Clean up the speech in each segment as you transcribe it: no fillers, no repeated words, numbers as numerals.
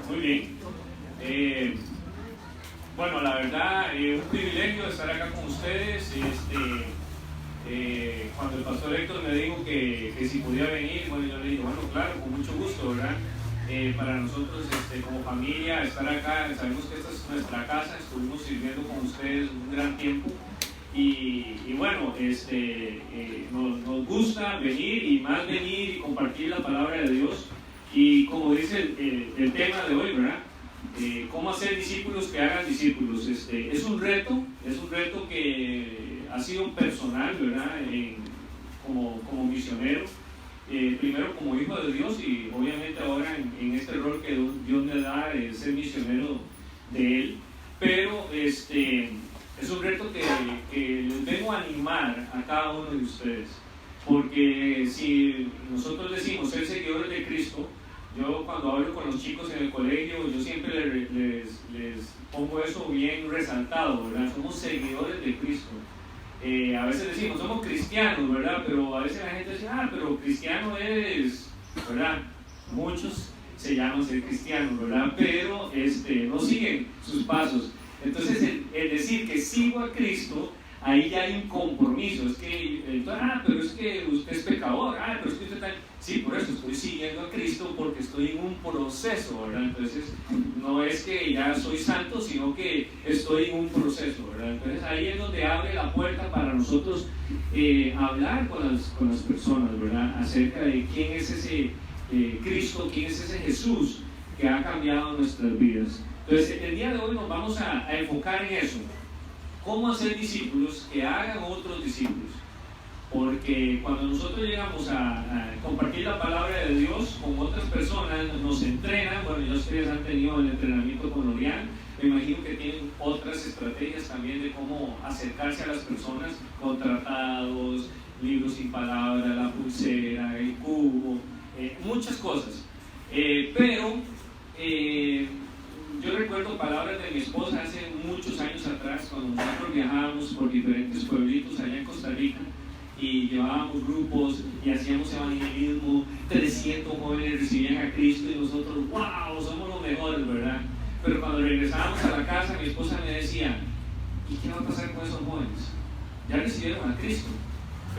Muy bien. Bueno, la verdad, un privilegio estar acá con ustedes. Cuando el pastor Héctor me dijo que si podía venir, bueno, yo le dije, bueno, claro, con mucho gusto, ¿verdad? Para nosotros, como familia, estar acá, sabemos que esta es nuestra casa, estuvimos sirviendo con ustedes un gran tiempo. Y bueno, nos gusta venir y más venir y compartir la palabra de Dios. Y como dice el tema de hoy, ¿verdad? Cómo hacer discípulos que hagan discípulos. Es un reto que ha sido personal, ¿verdad? Como misionero, primero como hijo de Dios y obviamente ahora en este rol que Dios me da, ser misionero de Él. Pero es un reto que les vengo a animar a cada uno de ustedes, porque si nosotros decimos ser seguidores de Cristo, yo cuando hablo con los chicos en el colegio, yo siempre les pongo eso bien resaltado, ¿verdad? Somos seguidores de Cristo. A veces decimos, somos cristianos, ¿verdad? Pero a veces la gente dice, pero cristiano es, ¿verdad? Muchos se llaman ser cristianos, ¿verdad? Pero no siguen sus pasos. Entonces, el decir que sigo a Cristo, ahí ya hay un compromiso. Es que, pero es que usted es pecador, pero es que usted está... Sí, por eso estoy siguiendo a Cristo porque estoy en un proceso, ¿verdad? Entonces, no es que ya soy santo, sino que estoy en un proceso, ¿verdad? Entonces, ahí es donde abre la puerta para nosotros hablar con las personas, ¿verdad? Acerca de quién es ese Cristo, quién es ese Jesús que ha cambiado nuestras vidas. Entonces, el día de hoy nos vamos a enfocar en eso. ¿Cómo hacer discípulos que hagan otros discípulos? Porque cuando nosotros llegamos a compartir la palabra de Dios con otras personas, nos entrenan. Bueno, ya ustedes han tenido el entrenamiento con Orián, me imagino que tienen otras estrategias también de cómo acercarse a las personas, con tratados, libros sin palabras, la pulsera, el cubo, muchas cosas. Pero yo recuerdo palabras de mi esposa hace muchos años atrás, cuando nosotros viajábamos por diferentes pueblitos allá en Costa Rica y llevábamos grupos y hacíamos evangelismo. 300 jóvenes recibían a Cristo y nosotros, wow, somos los mejores, ¿verdad? Pero cuando regresábamos a la casa, mi esposa me decía, ¿y qué va a pasar con esos jóvenes? Ya recibieron a Cristo,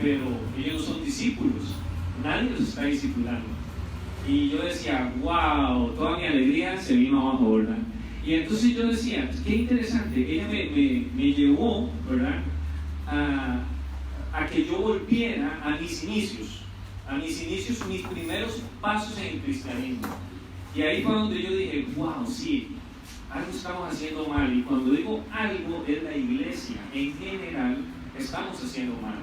pero ellos no son discípulos, nadie los está discipulando. Y yo decía, wow, toda mi alegría se vino abajo, ¿verdad? Y entonces yo decía, qué interesante. Ella me llevó, ¿verdad?, a que yo volviera a mis inicios, mis primeros pasos en el cristianismo. Y ahí fue donde yo dije, wow, sí, algo estamos haciendo mal. Y cuando digo algo, es la iglesia en general, estamos haciendo mal.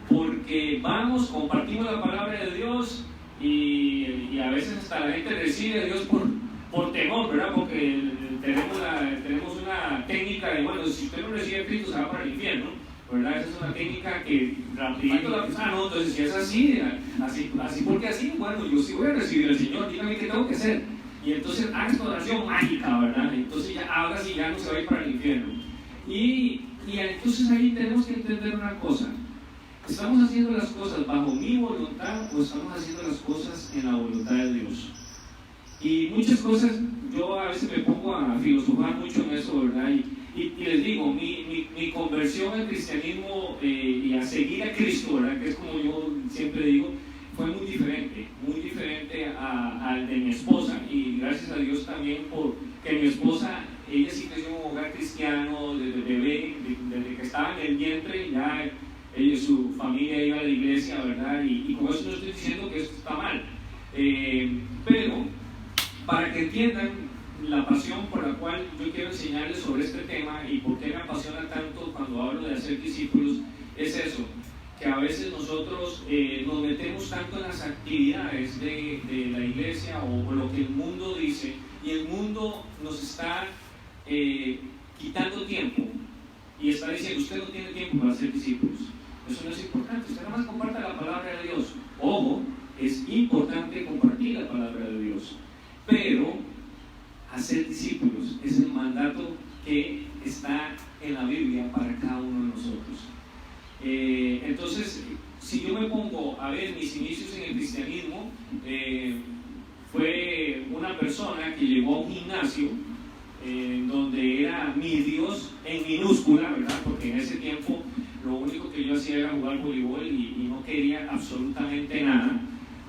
Porque vamos, compartimos la palabra de Dios y a veces hasta la gente recibe a Dios por temor, ¿verdad? Porque tenemos una técnica de, bueno, si usted no recibe a Cristo se va para el infierno, ¿verdad? Esa es una técnica que rapidito la persona, no, entonces si es así porque así, bueno, yo sí voy a recibir al Señor, dígame qué tengo que hacer. Y entonces haga esta oración mágica, ¿verdad? Entonces ya, ahora sí ya no se va a ir para el infierno. Y entonces ahí tenemos que entender una cosa. ¿Estamos haciendo las cosas bajo mi voluntad o estamos haciendo las cosas en la voluntad de Dios? Y muchas cosas, yo a veces me pongo a filosofar mucho en eso, ¿verdad? Y les digo, mi conversión al cristianismo y a seguir a Cristo, ¿verdad?, que es como yo siempre digo, fue muy diferente al de mi esposa. Y gracias a Dios también porque mi esposa, ella sí creció en un hogar cristiano desde bebé, desde que estaba en el vientre, ya ella, su familia iba a la iglesia, ¿verdad? Y con eso no estoy diciendo que esto está mal, pero para que entiendan la pasión por la cual yo quiero enseñarles sobre este tema y por qué me apasiona tanto cuando hablo de hacer discípulos, es eso, que a veces nosotros nos metemos tanto en las actividades de la iglesia o lo que el mundo dice, y el mundo nos está quitando tiempo y está diciendo, usted no tiene tiempo para hacer discípulos. Eso no es importante, usted nada más comparta la palabra de Dios. Ojo, es importante compartir la palabra de Dios, pero hacer discípulos es el mandato que está en la Biblia para cada uno de nosotros. Entonces, si yo me pongo a ver mis inicios en el cristianismo, fue una persona que llegó a un gimnasio donde era mi Dios en minúscula, ¿verdad? Porque en ese tiempo lo único que yo hacía era jugar voleibol y no quería absolutamente nada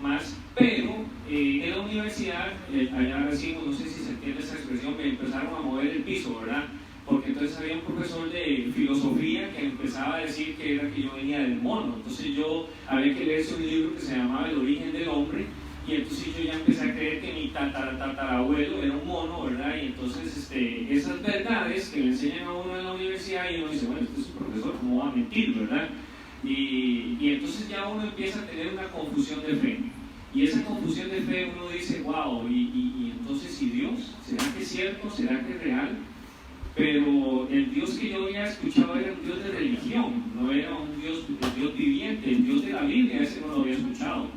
más, pero en la universidad, allá decimos, no sé si se entiende esa expresión, me empezaron a mover el piso, ¿verdad? Porque entonces había un profesor de filosofía que empezaba a decir que era que yo venía del mono, entonces yo había que leerse un libro que se llamaba El origen del hombre, y entonces yo ya empecé a creer que mi tatarabuelo era un mono, ¿verdad? Y entonces esas verdades que le enseñan a uno en la universidad, y uno dice, bueno, este es un profesor, ¿cómo va a mentir, verdad? Y entonces ya uno empieza a tener una confusión de fe, y esa confusión de fe uno dice, wow, y entonces, ¿y Dios? ¿Será que es cierto? ¿Será que es real? Pero el Dios que yo había escuchado era un Dios de religión, no era un Dios viviente, el Dios de la Biblia, ese no lo había escuchado.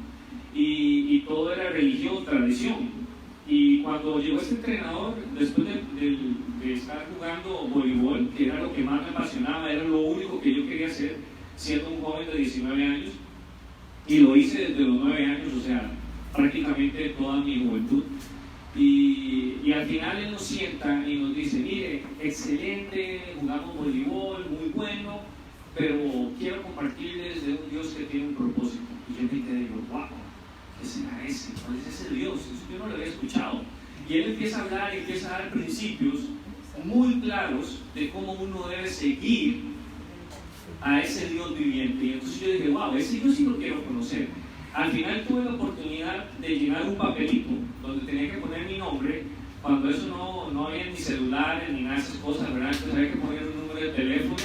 Y todo era religión, tradición. Y cuando llegó este entrenador, después de estar jugando voleibol, que era lo que más me apasionaba, era lo único que yo quería hacer, siendo un joven de 19 años, y lo hice desde los 9 años, o sea, prácticamente toda mi juventud. Y al final él nos sienta y nos dice, mire, excelente, jugamos voleibol, muy bueno, pero quiero compartirles de un Dios que tiene un propósito. Y yo me quedé y digo, wow, ¿qué será ese? ¿Cuál es ese Dios? Eso yo no lo había escuchado. Y él empieza a hablar y empieza a dar principios muy claros de cómo uno debe seguir a ese Dios viviente. Y entonces yo dije, wow, ese Dios sí lo quiero conocer. Al final tuve la oportunidad de llenar un papelito donde tenía que poner mi nombre, cuando eso no había ni celulares ni nada de esas cosas, ¿verdad? Entonces había que poner un número de teléfono,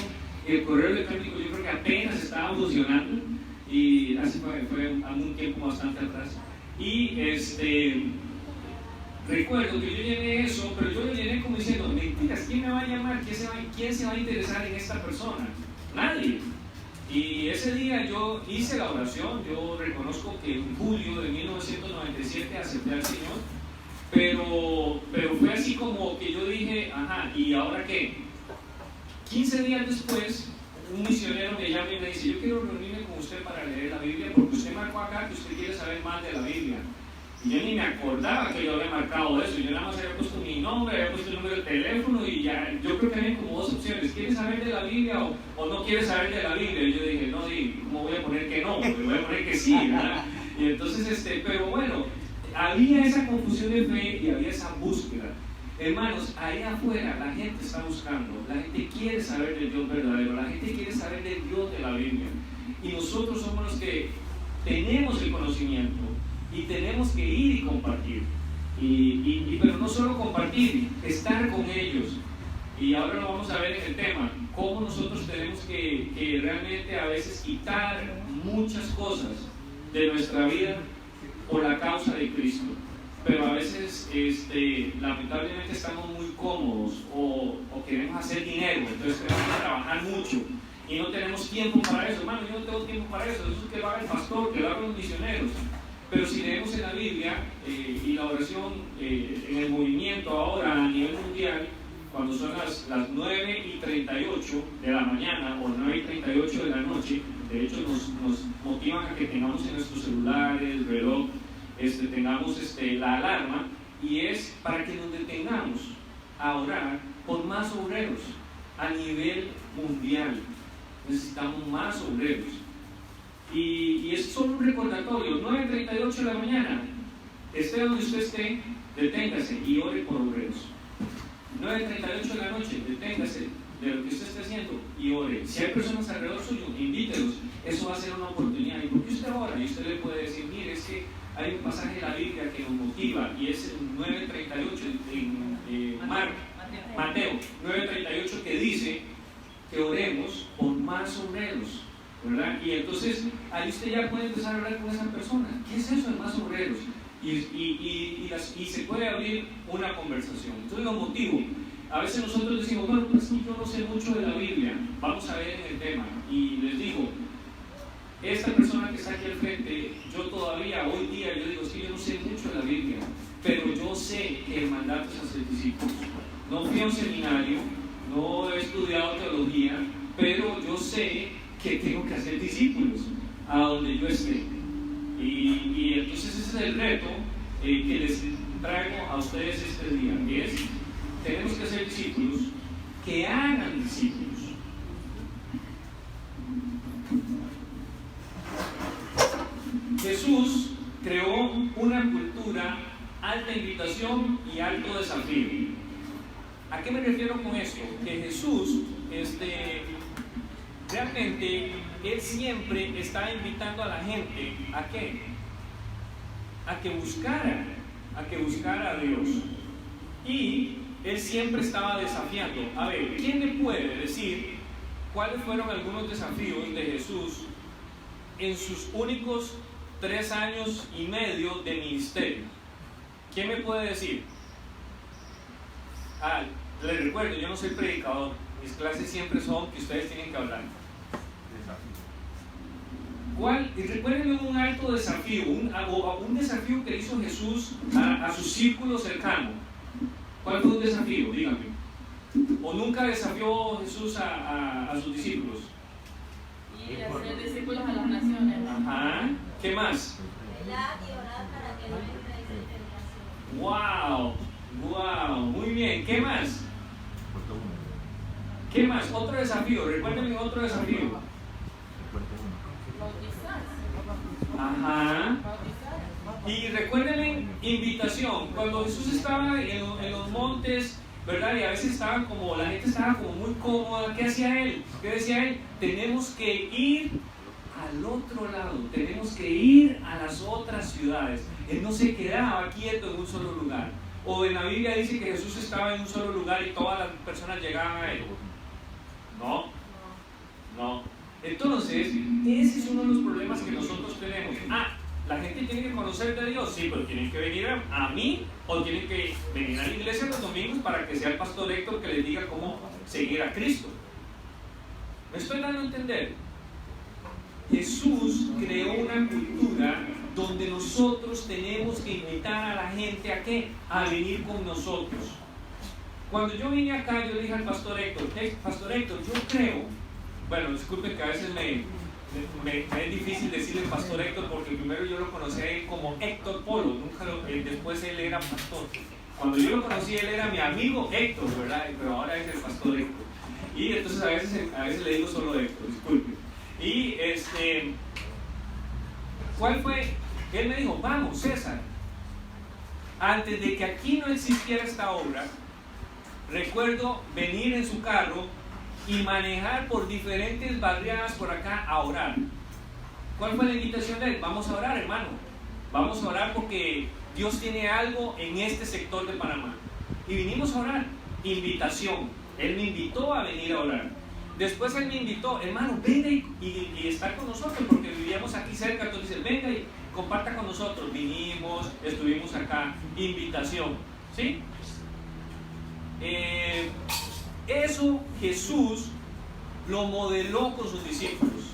y el correo electrónico yo creo que apenas estaba funcionando, y así fue un tiempo bastante atrás. Y recuerdo que yo llené eso, pero yo lo llené como diciendo, mentiras, ¿quién me va a llamar? ¿Quién se va a interesar en esta persona? Nadie. Y ese día yo hice la oración, yo reconozco que en julio de 1997 acepté al Señor, pero fue así como que yo dije, ajá, ¿y ahora qué? 15 días después, un misionero me llama y me dice, yo quiero reunirme con usted para leer la Biblia, porque usted marcó acá que usted quiere saber más de la Biblia. Y yo ni me acordaba que yo había marcado eso, yo nada más había puesto mi nombre, había puesto el número de teléfono, y ya, yo creo que había como dos opciones, ¿quieres saber de la Biblia o no quieres saber de la Biblia? Y yo dije, no, ¿cómo voy a poner que no? Porque voy a poner que sí, ¿verdad? Y entonces, pero bueno, había esa confusión de fe y había esa búsqueda. Hermanos, ahí afuera la gente está buscando, la gente quiere saber del Dios verdadero, la gente quiere saber del Dios de la Biblia. Y nosotros somos los que tenemos el conocimiento y tenemos que ir y compartir. Pero no solo compartir, estar con ellos. Y ahora lo vamos a ver en el tema, cómo nosotros tenemos que realmente a veces quitar muchas cosas de nuestra vida por la causa de Cristo. Pero a veces lamentablemente estamos muy cómodos o queremos hacer dinero, entonces tenemos que trabajar mucho y no tenemos tiempo para eso. Hermano, yo no tengo tiempo para eso, eso es que lo haga el pastor, que lo hagan los misioneros. Pero si leemos en la Biblia y la oración en el movimiento ahora a nivel mundial, cuando son las 9:38 de la mañana o 9:38 de la noche, de hecho nos motivan a que tengamos en nuestros celulares, reloj, tengamos la alarma, y es para que nos detengamos a orar por más obreros a nivel mundial. Necesitamos más obreros. Y es solo un recordatorio, 9:38 de la mañana, esté donde usted esté, deténgase y ore por obreros. 9:38 de la noche, deténgase de lo que usted esté haciendo y ore. Si hay personas alrededor suyo, invítelos, eso va a ser una oportunidad. ¿Y por qué usted ora? Y usted le puede decir, mire, es que hay un pasaje de la Biblia que nos motiva, y es el 9:38 en Mateo 9:38, que dice que oremos por más obreros, ¿verdad? Y entonces ahí usted ya puede empezar a hablar con esa persona. ¿Qué es eso de más obreros? Y se puede abrir una conversación. Entonces lo motivo. A veces nosotros decimos, bueno, pues yo no sé mucho de la Biblia, vamos a ver en el tema. Y les digo, esta persona que está aquí al frente, yo todavía hoy día, yo digo, sí, yo no sé mucho de la Biblia, pero yo sé que el mandato es hacer discípulos. No fui a un seminario, no he estudiado teología, pero yo sé que tengo que hacer discípulos. a donde yo esté. Y entonces ese es el reto que les traigo a ustedes este día, que es, tenemos que ser discípulos que hagan discípulos. Jesús creó una cultura, alta invitación y alto desafío. ¿A qué me refiero con esto? Que Jesús, realmente, Él siempre está invitando a la gente, ¿a qué? A que buscara a Dios. Y Él siempre estaba desafiando. A ver, ¿quién me puede decir cuáles fueron algunos desafíos de Jesús en sus únicos 3 años y medio de ministerio? ¿Quién me puede decir? Les recuerdo, yo no soy predicador. Mis clases siempre son que ustedes tienen que hablar. Recuérdenme un alto desafío, un desafío que hizo Jesús a su círculo cercano. ¿Cuál fue un desafío? Díganme. ¿O nunca desafió Jesús a sus discípulos? Y hacer discípulos a las naciones. Ajá. ¿Qué más? Velar y orar para que no entre en tentación. ¡Wow! Muy bien. ¿Qué más? ¿Qué más? Otro desafío. Recuérdenme otro desafío. Bautizarse. Ajá. Y recuérdenme invitación. Cuando Jesús estaba en los montes, ¿verdad? Y a veces la gente estaba como muy cómoda. ¿Qué hacía Él? ¿Qué decía Él? Tenemos que ir al otro lado, tenemos que ir a las otras ciudades. Él no se quedaba quieto en un solo lugar. O en la Biblia dice que Jesús estaba en un solo lugar y todas las personas llegaban a Él. No. Entonces, ese es uno de los problemas que nosotros tenemos. La gente tiene que conocer de Dios, sí, pero tienen que venir a mí o tienen que venir a la iglesia los domingos para que sea el pastor Héctor que les diga cómo seguir a Cristo. ¿Me estoy dando a entender? Jesús creó una cultura donde nosotros tenemos que invitar a la gente ¿a qué? A venir con nosotros. Cuando yo vine acá, yo le dije al pastor Héctor, pastor Héctor, yo creo, bueno, disculpen que a veces me es difícil decirle pastor Héctor porque primero yo lo conocí a él como Héctor Polo, después él era pastor. Cuando yo lo conocí, él era mi amigo Héctor, ¿verdad? Pero ahora es el pastor Héctor. Y entonces a veces le digo solo Héctor, disculpen. Y ¿cuál fue? Él me dijo, vamos César, antes de que aquí no existiera esta obra, recuerdo venir en su carro y manejar por diferentes barriadas por acá a orar. ¿Cuál fue la invitación de él? Vamos a orar, hermano, vamos a orar porque Dios tiene algo en este sector de Panamá. Y vinimos a orar, invitación. Él me invitó a venir a orar. Después él me invitó, hermano, venga y estar con nosotros, porque vivíamos aquí cerca. Entonces dice, venga y comparta con nosotros. Vinimos, estuvimos acá, invitación, ¿sí? Eso Jesús lo modeló con sus discípulos.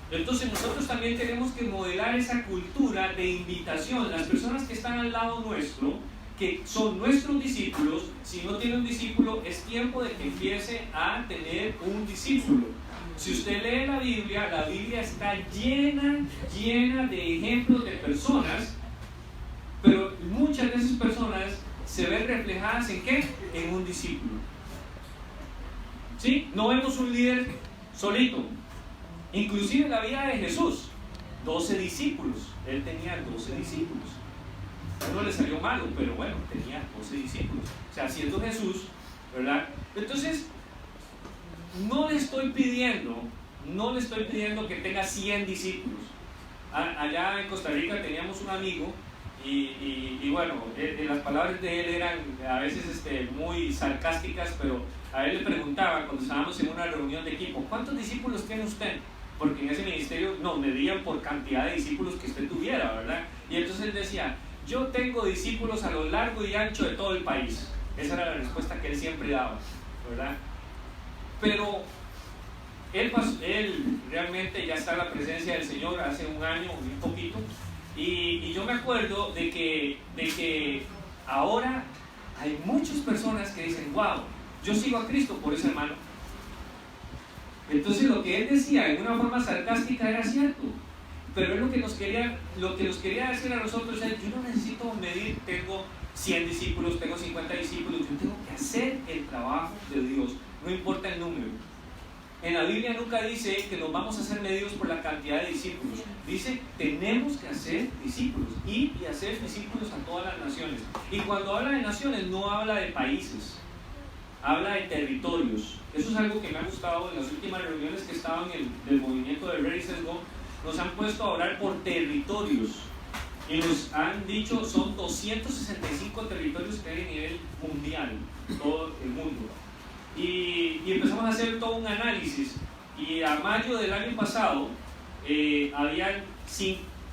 Entonces nosotros también tenemos que modelar esa cultura de invitación. Las personas que están al lado nuestro, que son nuestros discípulos, si no tiene un discípulo, es tiempo de que empiece a tener un discípulo. Si usted lee la Biblia está llena de ejemplos de personas, pero muchas de esas personas se ven reflejadas ¿en qué? En un discípulo. ¿Sí? No vemos un líder solito. Inclusive en la vida de Jesús, 12 discípulos. Él tenía 12 discípulos. Uno le salió malo, pero bueno, tenía 12 discípulos. O sea, siendo Jesús, ¿verdad? Entonces, no le estoy pidiendo que tenga 100 discípulos. Allá en Costa Rica teníamos un amigo y bueno, las palabras de él eran a veces muy sarcásticas, pero a él le preguntaban cuando estábamos en una reunión de equipo, ¿cuántos discípulos tiene usted? Porque en ese ministerio nos medían por cantidad de discípulos que usted tuviera, ¿verdad? Y entonces él decía, yo tengo discípulos a lo largo y ancho de todo el país. Esa era la respuesta que él siempre daba, ¿verdad? Pero él realmente ya está en la presencia del Señor hace un año, un poquito, y yo me acuerdo de que ahora hay muchas personas que dicen, wow, yo sigo a Cristo por ese hermano. Entonces lo que él decía en una forma sarcástica era cierto. Pero es lo que nos quería decir a nosotros es, yo no necesito medir, tengo 100 discípulos, tengo 50 discípulos, yo tengo que hacer el trabajo de Dios, no importa el número. En la Biblia nunca dice que nos vamos a ser medidos por la cantidad de discípulos. Dice, tenemos que hacer discípulos, ir y hacer discípulos a todas las naciones. Y cuando habla de naciones, no habla de países, habla de territorios. Eso es algo que me ha gustado en las últimas reuniones que estaban del movimiento de Ready, Set, Go. Nos han puesto a orar por territorios. Y nos han dicho, son 265 territorios que hay a nivel mundial, todo el mundo. Y empezamos a hacer todo un análisis. Y a mayo del año pasado, habían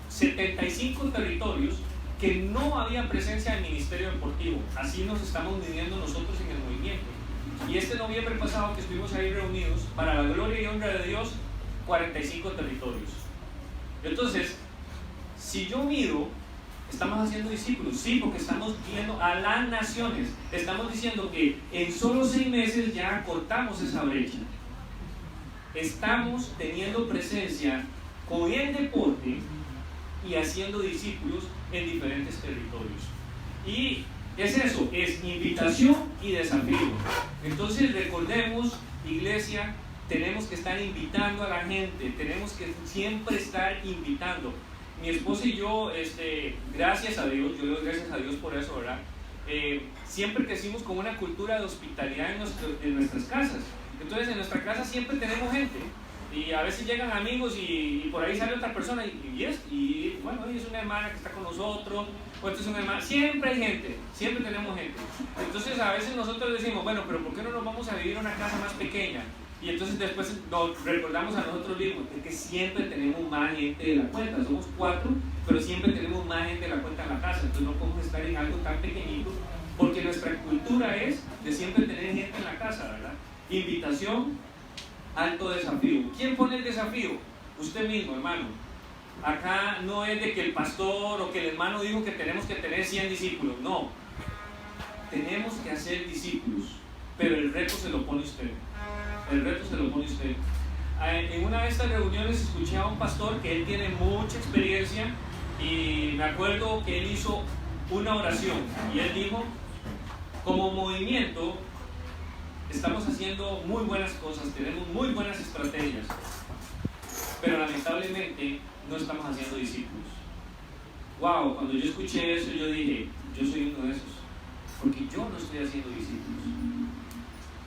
75 territorios que no había presencia del ministerio deportivo. Así nos estamos midiendo nosotros en el movimiento. Y este noviembre pasado que estuvimos ahí reunidos, para la gloria y honra de Dios, 45 territorios. Entonces, si yo mido, estamos haciendo discípulos, sí, porque estamos viendo a las naciones. Estamos diciendo que en solo 6 meses ya cortamos esa brecha. Estamos teniendo presencia con el deporte y haciendo discípulos en diferentes territorios. Y es eso, es invitación y desafío. Entonces recordemos, iglesia, tenemos que estar invitando a la gente, tenemos que siempre estar invitando. Mi esposa y yo, gracias a Dios, yo le doy gracias a Dios por eso, ¿verdad? Siempre crecimos con una cultura de hospitalidad en nuestras casas. Entonces en nuestra casa siempre tenemos gente. Y a veces llegan amigos y por ahí sale otra persona y bueno, es una hermana que está con nosotros, o esto es una hermana. Siempre hay gente, siempre tenemos gente. Entonces a veces nosotros decimos, bueno, pero ¿por qué no nos vamos a vivir en una casa más pequeña? Y entonces después nos recordamos a nosotros mismos, es que siempre tenemos más gente de la cuenta, somos 4, pero siempre tenemos más gente de la cuenta en la casa, entonces no podemos estar en algo tan pequeñito, porque nuestra cultura es de siempre tener gente en la casa, ¿verdad? Invitación, alto desafío. ¿Quién pone el desafío? Usted mismo, hermano. Acá no es de que el pastor o que el hermano dijo que tenemos que tener 100 discípulos, no. Tenemos que hacer discípulos, pero el reto se lo pone usted. El reto se lo pone usted. En una de estas reuniones escuché a un pastor que él tiene mucha experiencia y me acuerdo que él hizo una oración y él dijo, como movimiento estamos haciendo muy buenas cosas, tenemos muy buenas estrategias, pero lamentablemente no estamos haciendo discípulos. Wow, cuando yo escuché eso yo dije, yo soy uno de esos, porque yo no estoy haciendo discípulos.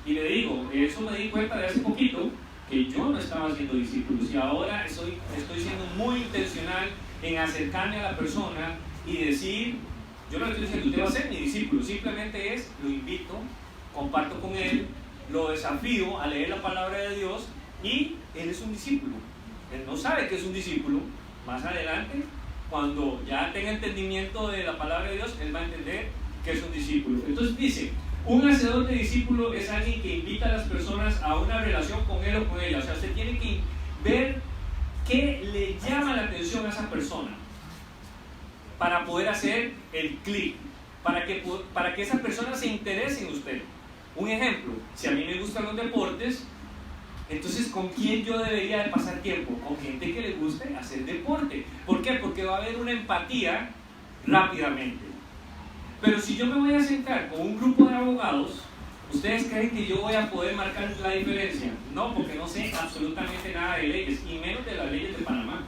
Y le digo, eso me di cuenta de hace poquito, que yo no estaba haciendo discípulos y ahora estoy siendo muy intencional en acercarme a la persona y decir, yo no le estoy diciendo, usted va a ser mi discípulo, simplemente es, lo invito, comparto con él, lo desafío a leer la palabra de Dios y él es un discípulo. Él no sabe que es un discípulo, más adelante, cuando ya tenga entendimiento de la palabra de Dios, él va a entender que es un discípulo. Entonces dice, un hacedor de discípulo es alguien que invita a las personas a una relación con él o con ella. O sea, usted tiene que ver qué le llama la atención a esa persona para poder hacer el clic, para que esa persona se interese en usted. Un ejemplo, si a mí me gustan los deportes, entonces ¿con quién yo debería de pasar tiempo? Con gente que le guste hacer deporte. ¿Por qué? Porque va a haber una empatía rápidamente. Pero si yo me voy a sentar con un grupo de abogados, ¿ustedes creen que yo voy a poder marcar la diferencia? No, porque no sé absolutamente nada de leyes, y menos de las leyes de Panamá.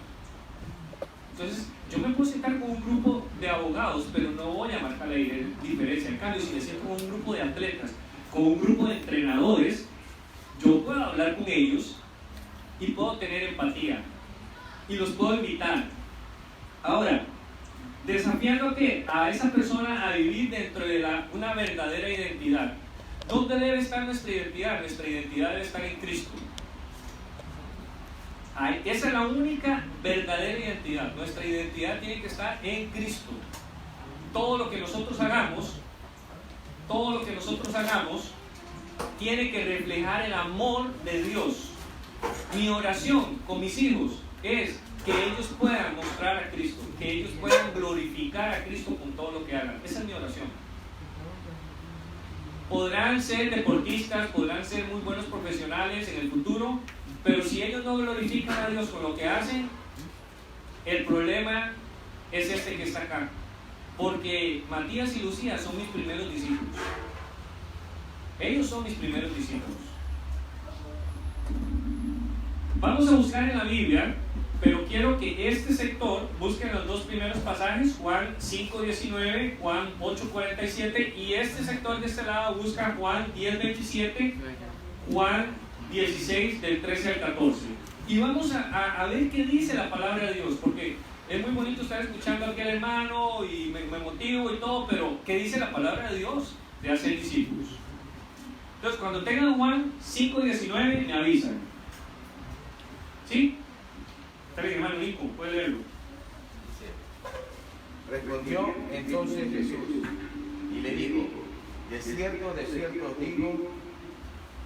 Entonces, yo me puedo sentar con un grupo de abogados, pero no voy a marcar la diferencia. En cambio, si me siento con un grupo de atletas, con un grupo de entrenadores, yo puedo hablar con ellos y puedo tener empatía. Y los puedo invitar. Ahora, desafiando a esa persona a vivir dentro de una verdadera identidad. ¿Dónde debe estar nuestra identidad? Nuestra identidad debe estar en Cristo. Esa es la única verdadera identidad. Nuestra identidad tiene que estar en Cristo. Todo lo que nosotros hagamos tiene que reflejar el amor de Dios. Mi oración con mis hijos es que ellos puedan mostrar a Cristo, que ellos puedan glorificar a Cristo con todo lo que hagan. Esa es mi oración. Podrán ser deportistas, podrán ser muy buenos profesionales en el futuro, pero si ellos no glorifican a Dios con lo que hacen, El problema es este que está acá, porque Matías y Lucía son mis primeros discípulos. Ellos son mis primeros discípulos. Vamos a buscar en la Biblia, pero quiero que este sector busquen los dos primeros pasajes, Juan 5:19, Juan 8:47, y este sector de este lado busca Juan 10:27, Juan 16 del 13 al 14. Y vamos a ver qué dice la palabra de Dios, porque es muy bonito estar escuchando aquí al hermano y me motivo y todo, pero ¿qué dice la palabra de Dios de hacer discípulos? Entonces, cuando tengan Juan 5:19, me avisan. ¿Sí? Está bien, hermano Nico, puede leerlo. Respondió entonces Jesús y le dijo: de cierto os digo,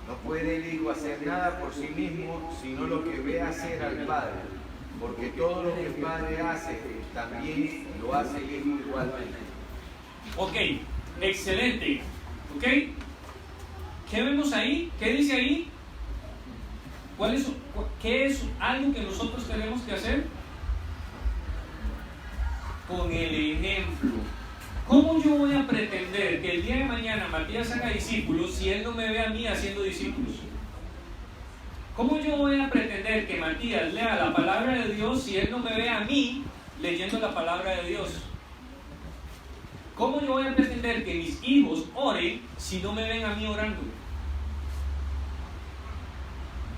no puede el Hijo hacer nada por sí mismo, sino lo que ve hacer al Padre, porque todo lo que el Padre hace, también lo hace el Hijo igualmente. Ok, excelente. Ok, ¿qué vemos ahí? ¿Qué dice ahí? ¿Qué es algo que nosotros tenemos que hacer? Con el ejemplo. ¿Cómo yo voy a pretender que el día de mañana Matías haga discípulos si él no me ve a mí haciendo discípulos? ¿Cómo yo voy a pretender que Matías lea la palabra de Dios si él no me ve a mí leyendo la palabra de Dios? ¿Cómo yo voy a pretender que mis hijos oren si no me ven a mí orando?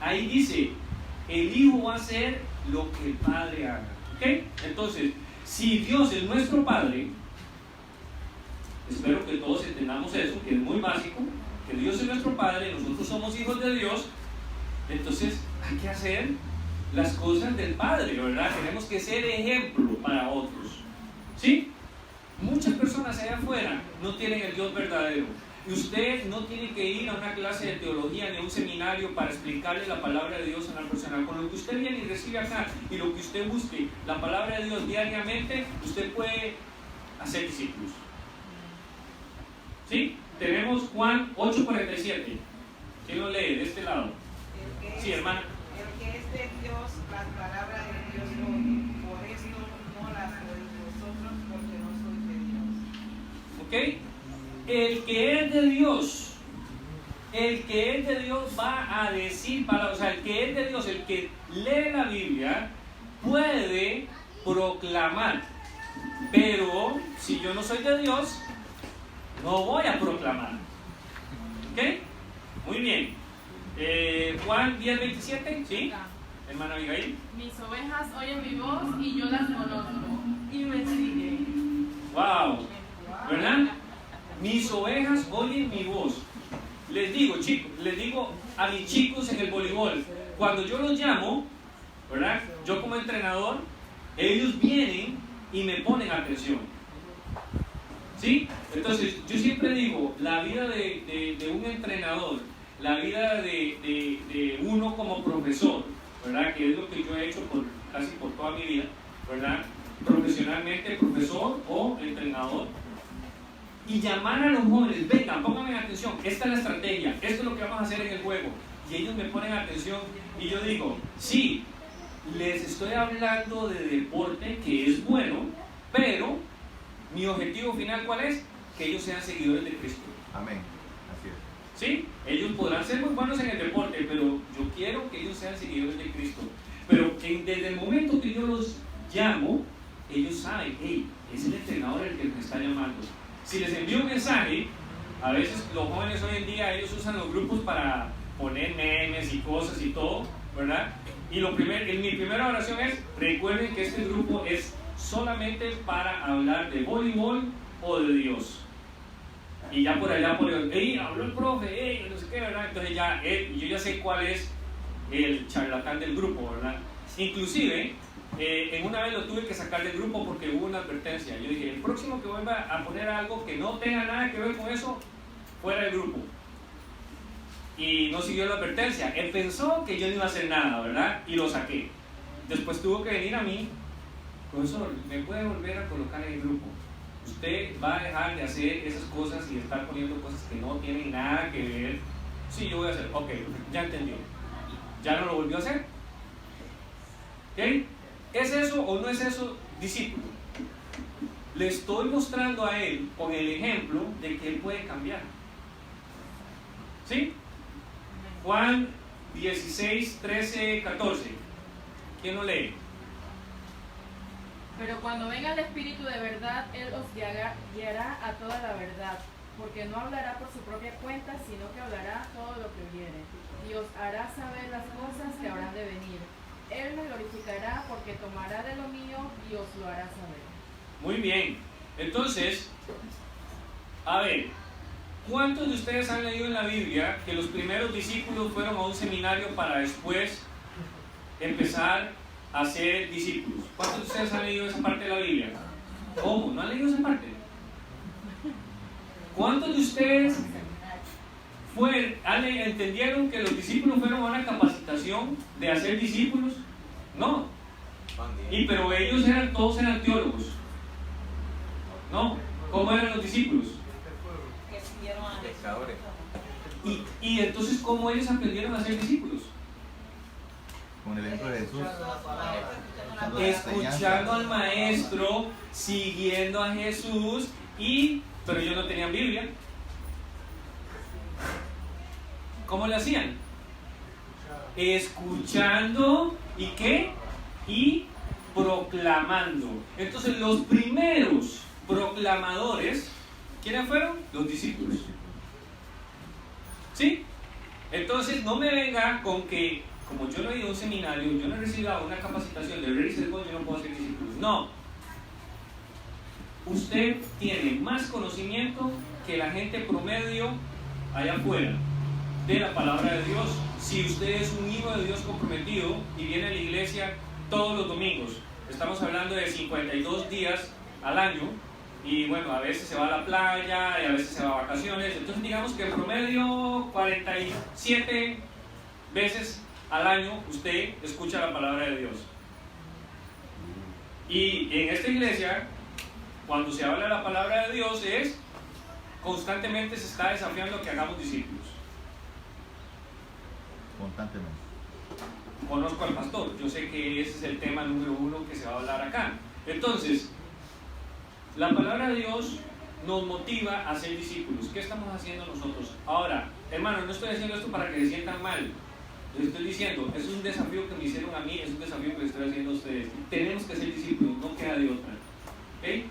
Ahí dice, el Hijo va a hacer lo que el Padre haga. ¿Ok? Entonces, si Dios es nuestro Padre, espero que todos entendamos eso, que es muy básico, que Dios es nuestro Padre, nosotros somos hijos de Dios, entonces hay que hacer las cosas del Padre, ¿verdad? Tenemos que ser ejemplo para otros. ¿Sí? Muchas personas allá afuera no tienen el Dios verdadero. Y usted no tiene que ir a una clase de teología ni a un seminario para explicarle la palabra de Dios a una persona. Con lo que usted viene y recibe acá y lo que usted busque, la palabra de Dios diariamente, usted puede hacer discípulos. ¿Sí? Tenemos Juan 8:47. ¿Quién lo lee de este lado? Sí, hermana. El que es de Dios, las palabras de Dios oye. Por esto no las oís vosotros, porque no sois de Dios. ¿Ok? El que es de Dios, va a decir palabras. O sea, el que es de Dios, el que lee la Biblia, puede proclamar. Pero si yo no soy de Dios, no voy a proclamar. ¿Ok? Muy bien. Juan 10:27, ¿sí? Hermana Abigail. Mis ovejas oyen mi voz y yo las conozco y me siguen. Wow, ¿verdad? Mis ovejas oyen mi voz. Les digo, chicos, les digo a mis chicos en el voleibol, cuando yo los llamo, ¿verdad? Yo como entrenador, ellos vienen y me ponen atención. ¿Sí? Entonces, yo siempre digo, la vida de un entrenador, la vida de uno como profesor, ¿verdad? Que es lo que yo he hecho casi por toda mi vida, ¿verdad? Profesionalmente, profesor o entrenador. Y llamar a los jóvenes, vengan, pónganme atención, esta es la estrategia, esto es lo que vamos a hacer en el juego. Y ellos me ponen atención y yo digo, sí, les estoy hablando de deporte que es bueno, pero mi objetivo final, ¿cuál es? Que ellos sean seguidores de Cristo. Amén. Así es. ¿Sí? Ellos podrán ser muy buenos en el deporte, pero yo quiero que ellos sean seguidores de Cristo. Pero desde el momento que yo los llamo, ellos saben, hey, es el entrenador el que me está llamando. Si les envío un mensaje, a veces los jóvenes hoy en día, ellos usan los grupos para poner memes y cosas y todo, ¿verdad? Y mi primera oración es, recuerden que este grupo es solamente para hablar de voleibol o de Dios. Y ya por allá, hey, habló el profe, hey, no sé qué, ¿verdad? Entonces yo ya sé cuál es el charlatán del grupo, ¿verdad? Inclusive, en una vez lo tuve que sacar del grupo porque hubo una advertencia. Yo dije, el próximo que vuelva a poner algo que no tenga nada que ver con eso, fuera del grupo. Y no siguió la advertencia. Él pensó que yo no iba a hacer nada, ¿verdad? Y lo saqué. Después tuvo que venir a mí, profesor, ¿me puede volver a colocar en el grupo? Usted va a dejar de hacer esas cosas y de estar poniendo cosas que no tienen nada que ver. Sí, yo voy a hacer. Ok, ya entendió. Ya no lo volvió a hacer. ¿Ok? ¿Es eso o no es eso discípulo? Le estoy mostrando a él con el ejemplo de que él puede cambiar. ¿Sí? Juan 16, 13, 14. ¿Quién lo lee? Pero cuando venga el Espíritu de verdad, Él os guiará a toda la verdad, porque no hablará por su propia cuenta, sino que hablará todo lo que oyere, y os hará saber las cosas que habrán de venir. Él me glorificará, porque tomará de lo mío y os lo hará saber. Muy bien. Entonces, a ver, ¿cuántos de ustedes han leído en la Biblia que los primeros discípulos fueron a un seminario para después empezar a ser discípulos? ¿Cuántos de ustedes han leído esa parte de la Biblia? ¿Cómo? ¿No han leído esa parte? ¿Cuántos de ustedes entendieron que los discípulos fueron a una capacitación de hacer discípulos? No. Pero ellos todos eran teólogos. No. ¿Cómo eran los discípulos? Que siguieron a Pescadores. Y entonces, ¿cómo ellos aprendieron a ser discípulos? Con el ejemplo de Jesús. Escuchando al maestro, siguiendo a Jesús, pero ellos no tenían Biblia. ¿Cómo lo hacían? Escuchando y ¿qué? Y proclamando. Entonces los primeros proclamadores, ¿quiénes fueron? Los discípulos. ¿Sí? Entonces no me venga con que, como yo no he ido a un seminario, yo no he recibido una capacitación de Ready Set Go, yo no puedo ser discípulo. No. Usted tiene más conocimiento que la gente promedio allá afuera de la palabra de Dios. Si usted es un hijo de Dios comprometido y viene a la iglesia todos los domingos, estamos hablando de 52 días al año, y bueno, a veces se va a la playa y a veces se va a vacaciones, entonces digamos que en promedio 47 veces al año usted escucha la palabra de Dios. Y en esta iglesia, cuando se habla de la palabra de Dios, constantemente se está desafiando que hagamos discípulos. Constantemente. Conozco al pastor, yo sé que ese es el tema número 1 que se va a hablar acá. Entonces, la palabra de Dios nos motiva a ser discípulos. ¿Qué estamos haciendo nosotros? Ahora, hermano, no estoy haciendo esto para que se sientan mal. Les estoy diciendo, es un desafío que me hicieron a mí, es un desafío que les estoy haciendo a ustedes. Tenemos que ser discípulos, no queda de otra. ¿Okay?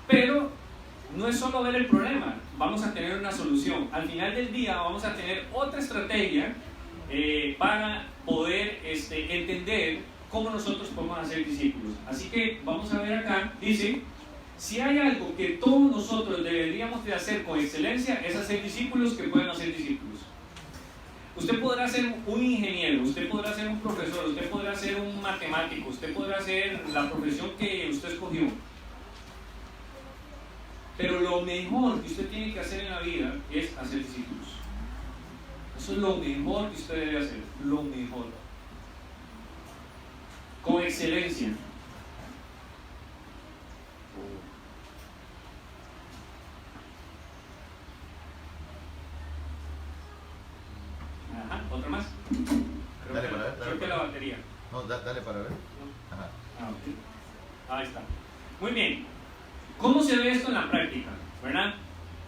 Pero no es solo ver el problema, vamos a tener una solución. Al final del día vamos a tener otra estrategia para poder entender cómo nosotros podemos hacer discípulos. Así que vamos a ver acá, dice, si hay algo que todos nosotros deberíamos de hacer con excelencia, es hacer discípulos que pueden hacer discípulos. Usted podrá ser un ingeniero, usted podrá ser un profesor, usted podrá ser un matemático, usted podrá ser la profesión que usted escogió. Pero lo mejor que usted tiene que hacer en la vida es hacer discípulos. Eso es lo mejor que usted debe hacer, lo mejor. Con excelencia. Ajá, ¿otra más? Dale para ver, Creo que la batería. No, dale para ver. Ajá. Ahí está. Muy bien. ¿Cómo se ve esto en la práctica? ¿Verdad?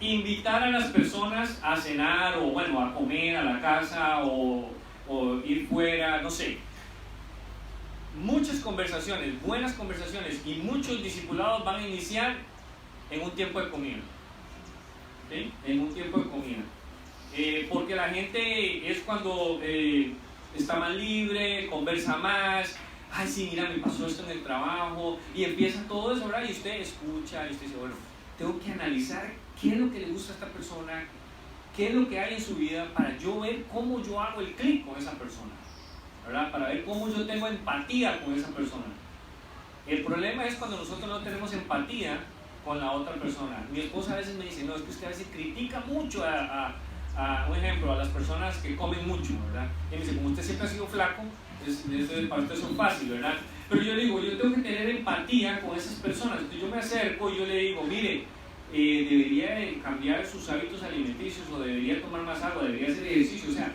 Invitar a las personas a cenar o bueno, a comer a la casa o ir fuera, no sé. Muchas conversaciones, buenas conversaciones y muchos discipulados van a iniciar en un tiempo de comida. ¿Sí? En un tiempo de comida. Porque la gente es cuando está más libre, conversa más. Ay, sí, mira, me pasó esto en el trabajo, y empieza todo eso, ¿verdad? Y usted escucha, y usted dice, bueno, tengo que analizar qué es lo que le gusta a esta persona, qué es lo que hay en su vida, para yo ver cómo yo hago el clic con esa persona, ¿verdad? Para ver cómo yo tengo empatía con esa persona. El problema es cuando nosotros no tenemos empatía con la otra persona. Mi esposa a veces me dice, no, es que usted a veces critica mucho un ejemplo, a las personas que comen mucho, ¿verdad? Y me dice, como usted siempre ha sido flaco, para usted es fácil, ¿verdad? Pero yo digo, yo tengo que tener empatía con esas personas. Entonces yo me acerco y yo le digo, mire, debería cambiar sus hábitos alimenticios, o debería tomar más agua, debería hacer ejercicio. O sea,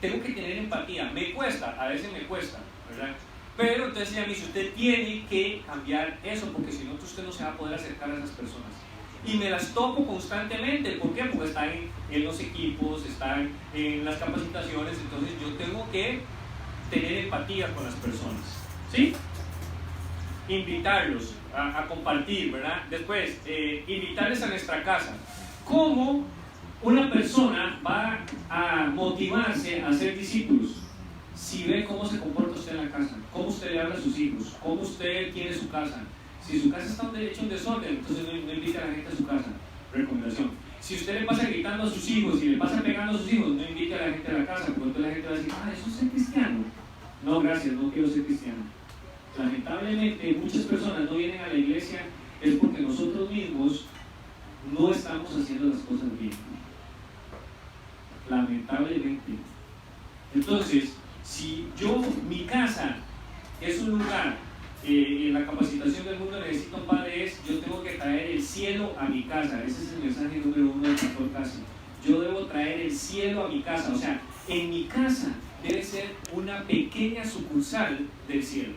tengo que tener empatía. Me cuesta, a veces me cuesta, ¿verdad? Pero entonces ella me dice, usted tiene que cambiar eso, porque si no usted no se va a poder acercar a esas personas. Y me las toco constantemente. ¿Por qué? Porque están en los equipos, están en las capacitaciones, entonces yo tengo que tener empatía con las personas, ¿sí? Invitarlos a compartir, ¿verdad? Después, invitarles a nuestra casa. ¿Cómo una persona va a motivarse a ser discípulos? Si ve cómo se comporta usted en la casa, cómo usted le habla a sus hijos, cómo usted tiene su casa. Si su casa está hecha un desorden, entonces no invite a la gente a su casa. Recomendación. Si usted le pasa gritando a sus hijos y le pasa pegando a sus hijos, no invite a la gente a la casa, porque entonces la gente va a decir, ¿eso es ser cristiano? No, gracias, no quiero ser cristiano. Lamentablemente, muchas personas no vienen a la iglesia es porque nosotros mismos no estamos haciendo las cosas bien. Lamentablemente. Entonces, si mi casa es un lugar, en la capacitación del mundo necesita un padre, yo tengo que traer el cielo a mi casa. Ese es el mensaje número 1 del pastor Casi. Yo debo traer el cielo a mi casa. O sea, en mi casa debe ser una pequeña sucursal del cielo.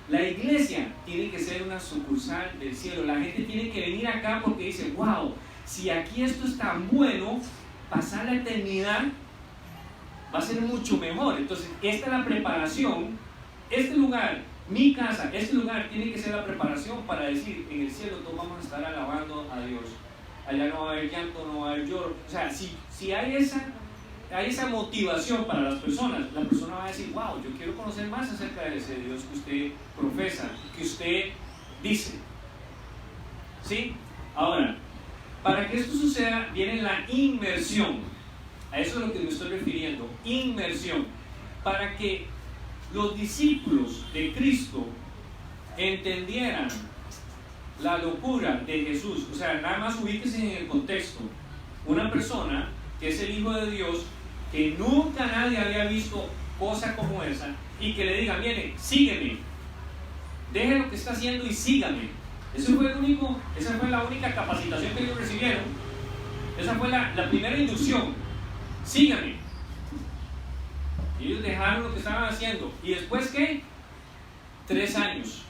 La iglesia tiene que ser una sucursal del cielo. La gente tiene que venir acá porque dice, wow, si aquí esto es tan bueno, pasar la eternidad va a ser mucho mejor. Entonces, esta es la preparación. Este lugar, mi casa, este lugar tiene que ser la preparación para decir, en el cielo todos vamos a estar alabando a Dios. Allá no va a haber llanto, no va a haber lloro. O sea, si hay esa motivación para las personas, la persona va a decir, wow, yo quiero conocer más acerca de ese Dios que usted profesa, que usted dice. ¿Sí? Ahora, para que esto suceda, viene la inmersión. A eso es a lo que me estoy refiriendo, inmersión. Para que los discípulos de Cristo entendieran la locura de Jesús. O sea, nada más ubíquese en el contexto. Una persona que es el Hijo de Dios, que nunca nadie había visto cosa como esa, y que le diga, viene, sígueme, deje lo que está haciendo y sígame. Esa fue la única capacitación que ellos recibieron. Esa fue la primera inducción. Sígame. Y ellos dejaron lo que estaban haciendo. ¿Y después qué? 3 años.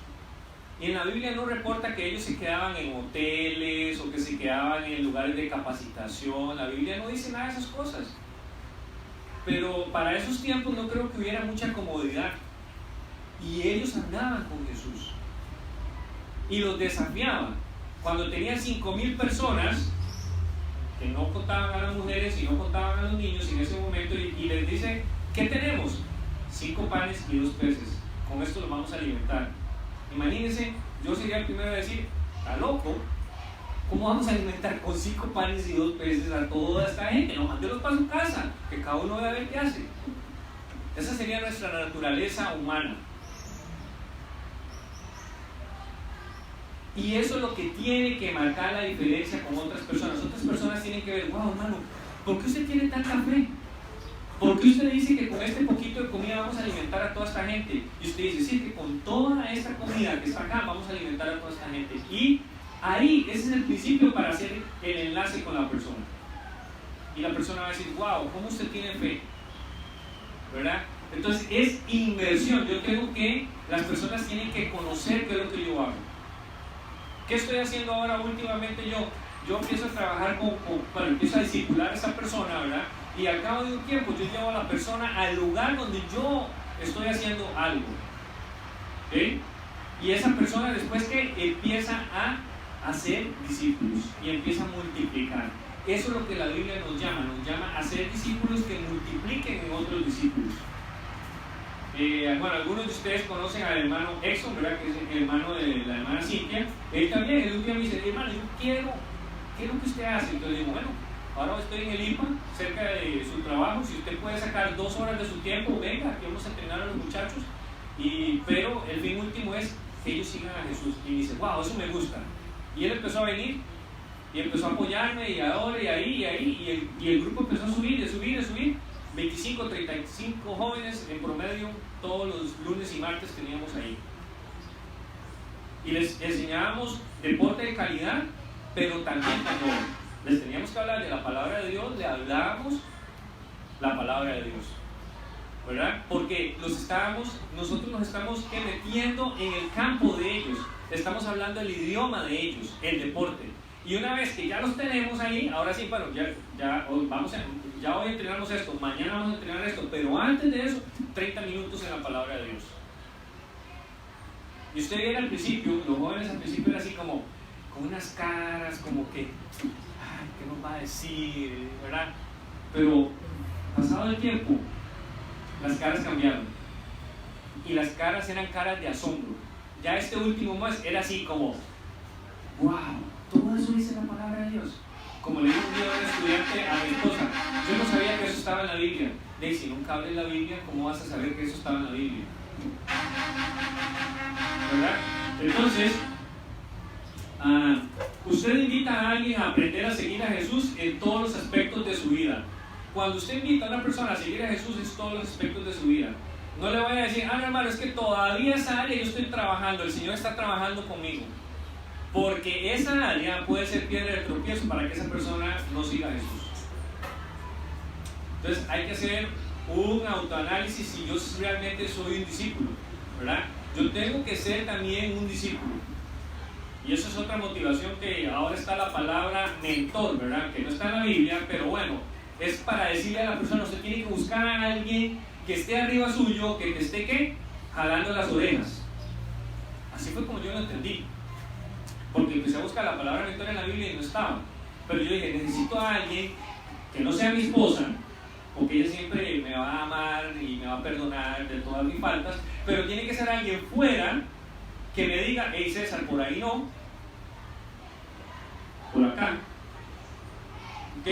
Y en la Biblia no reporta que ellos se quedaban en hoteles o que se quedaban en lugares de capacitación. La Biblia no dice nada de esas cosas. Pero para esos tiempos no creo que hubiera mucha comodidad. Y ellos andaban con Jesús. Y los desafiaban. Cuando tenían 5,000 personas, que no contaban a las mujeres y no contaban a los niños en ese momento, y les dice, ¿qué tenemos? 5 panes y 2 peces. Con esto los vamos a alimentar. Imagínense, yo sería el primero a decir, está loco, ¿cómo vamos a alimentar con 5 panes y 2 peces a toda esta gente? No, mándelos para su casa, que cada uno vea a ver qué hace. Esa sería nuestra naturaleza humana. Y eso es lo que tiene que marcar la diferencia con otras personas. Otras personas tienen que ver, wow, hermano, ¿por qué usted tiene tanta fe? ¿Por qué usted dice que con este poquito de comida vamos a alimentar a toda esta gente? Y usted dice, sí, que con toda esta comida que está acá vamos a alimentar a toda esta gente. Y ahí, ese es el principio para hacer el enlace con la persona. Y la persona va a decir, wow, ¿cómo usted tiene fe? ¿Verdad? Entonces es inversión. Yo creo que las personas tienen que conocer qué es lo que yo hago. ¿Qué estoy haciendo ahora últimamente yo? Yo empiezo a trabajar empiezo a discipular a esa persona, ¿verdad? Y al cabo de un tiempo yo llevo a la persona al lugar donde yo estoy haciendo algo. ¿Sí? Y esa persona después que empieza a hacer discípulos y empieza a multiplicar. Eso es lo que la Biblia nos llama a ser discípulos que multipliquen en otros discípulos. Bueno, algunos de ustedes conocen al hermano Exxon, ¿verdad? Que es el hermano de la hermana Cintia. Él también, el último me dice, hermano, yo quiero que usted hace. Entonces digo, bueno, ahora estoy en el IPA, cerca de su trabajo. Si usted puede sacar 2 horas de su tiempo, venga, aquí vamos a entrenar a los muchachos. Pero el fin último es que ellos sigan a Jesús. Y dice, wow, eso me gusta. Y él empezó a venir y empezó a apoyarme, y ahora, y ahí, y el grupo empezó a subir. 25, 35 jóvenes en promedio, todos los lunes y martes teníamos ahí. Y les enseñábamos deporte de calidad, pero también cuando les teníamos que hablar de la palabra de Dios, le hablábamos la palabra de Dios. ¿verdad? Porque nosotros nos estamos metiendo en el campo de ellos, estamos hablando el idioma de ellos, el deporte. Y una vez que ya los tenemos ahí, ahora sí, bueno, ya hoy entrenamos esto, mañana vamos a entrenar esto, pero antes de eso, 30 minutos en la palabra de Dios. Y usted viene al principio, los jóvenes al principio eran así como, con unas caras, como que, ay, ¿qué nos va a decir? ¿Verdad? Pero, pasado el tiempo, las caras cambiaron. Y las caras eran caras de asombro. Ya este último mes era así como, wow, todo eso dice la palabra de Dios. Como le dijo un día a un estudiante a mi esposa, yo no sabía que eso estaba en la Biblia. Le dije, si nunca hables la Biblia, ¿cómo vas a saber que eso estaba en la Biblia? ¿Verdad? Entonces, usted invita a alguien a aprender a seguir a Jesús en todos los aspectos de su vida. Cuando usted invita a una persona a seguir a Jesús en todos los aspectos de su vida, no le vaya a decir, no, hermano, es que todavía esa área yo estoy trabajando, el Señor está trabajando conmigo. Porque esa área puede ser piedra de tropiezo para que esa persona no siga a Jesús. Entonces hay que hacer un autoanálisis si yo realmente soy un discípulo, ¿verdad? Yo tengo que ser también un discípulo. Y eso es otra motivación que ahora está la palabra mentor, ¿verdad? Que no está en la Biblia, pero bueno, es para decirle a la persona, usted tiene que buscar a alguien que esté arriba suyo, que te esté, ¿qué? Jalando las orejas. Así fue como yo lo entendí. Porque empecé a buscar la palabra mentor en la Biblia y no estaba. Pero yo dije, necesito a alguien que no sea mi esposa, porque ella siempre me va a amar y me va a perdonar de todas mis faltas, pero tiene que ser alguien fuera que me diga, hey César, por ahí no, por acá. ¿Ok?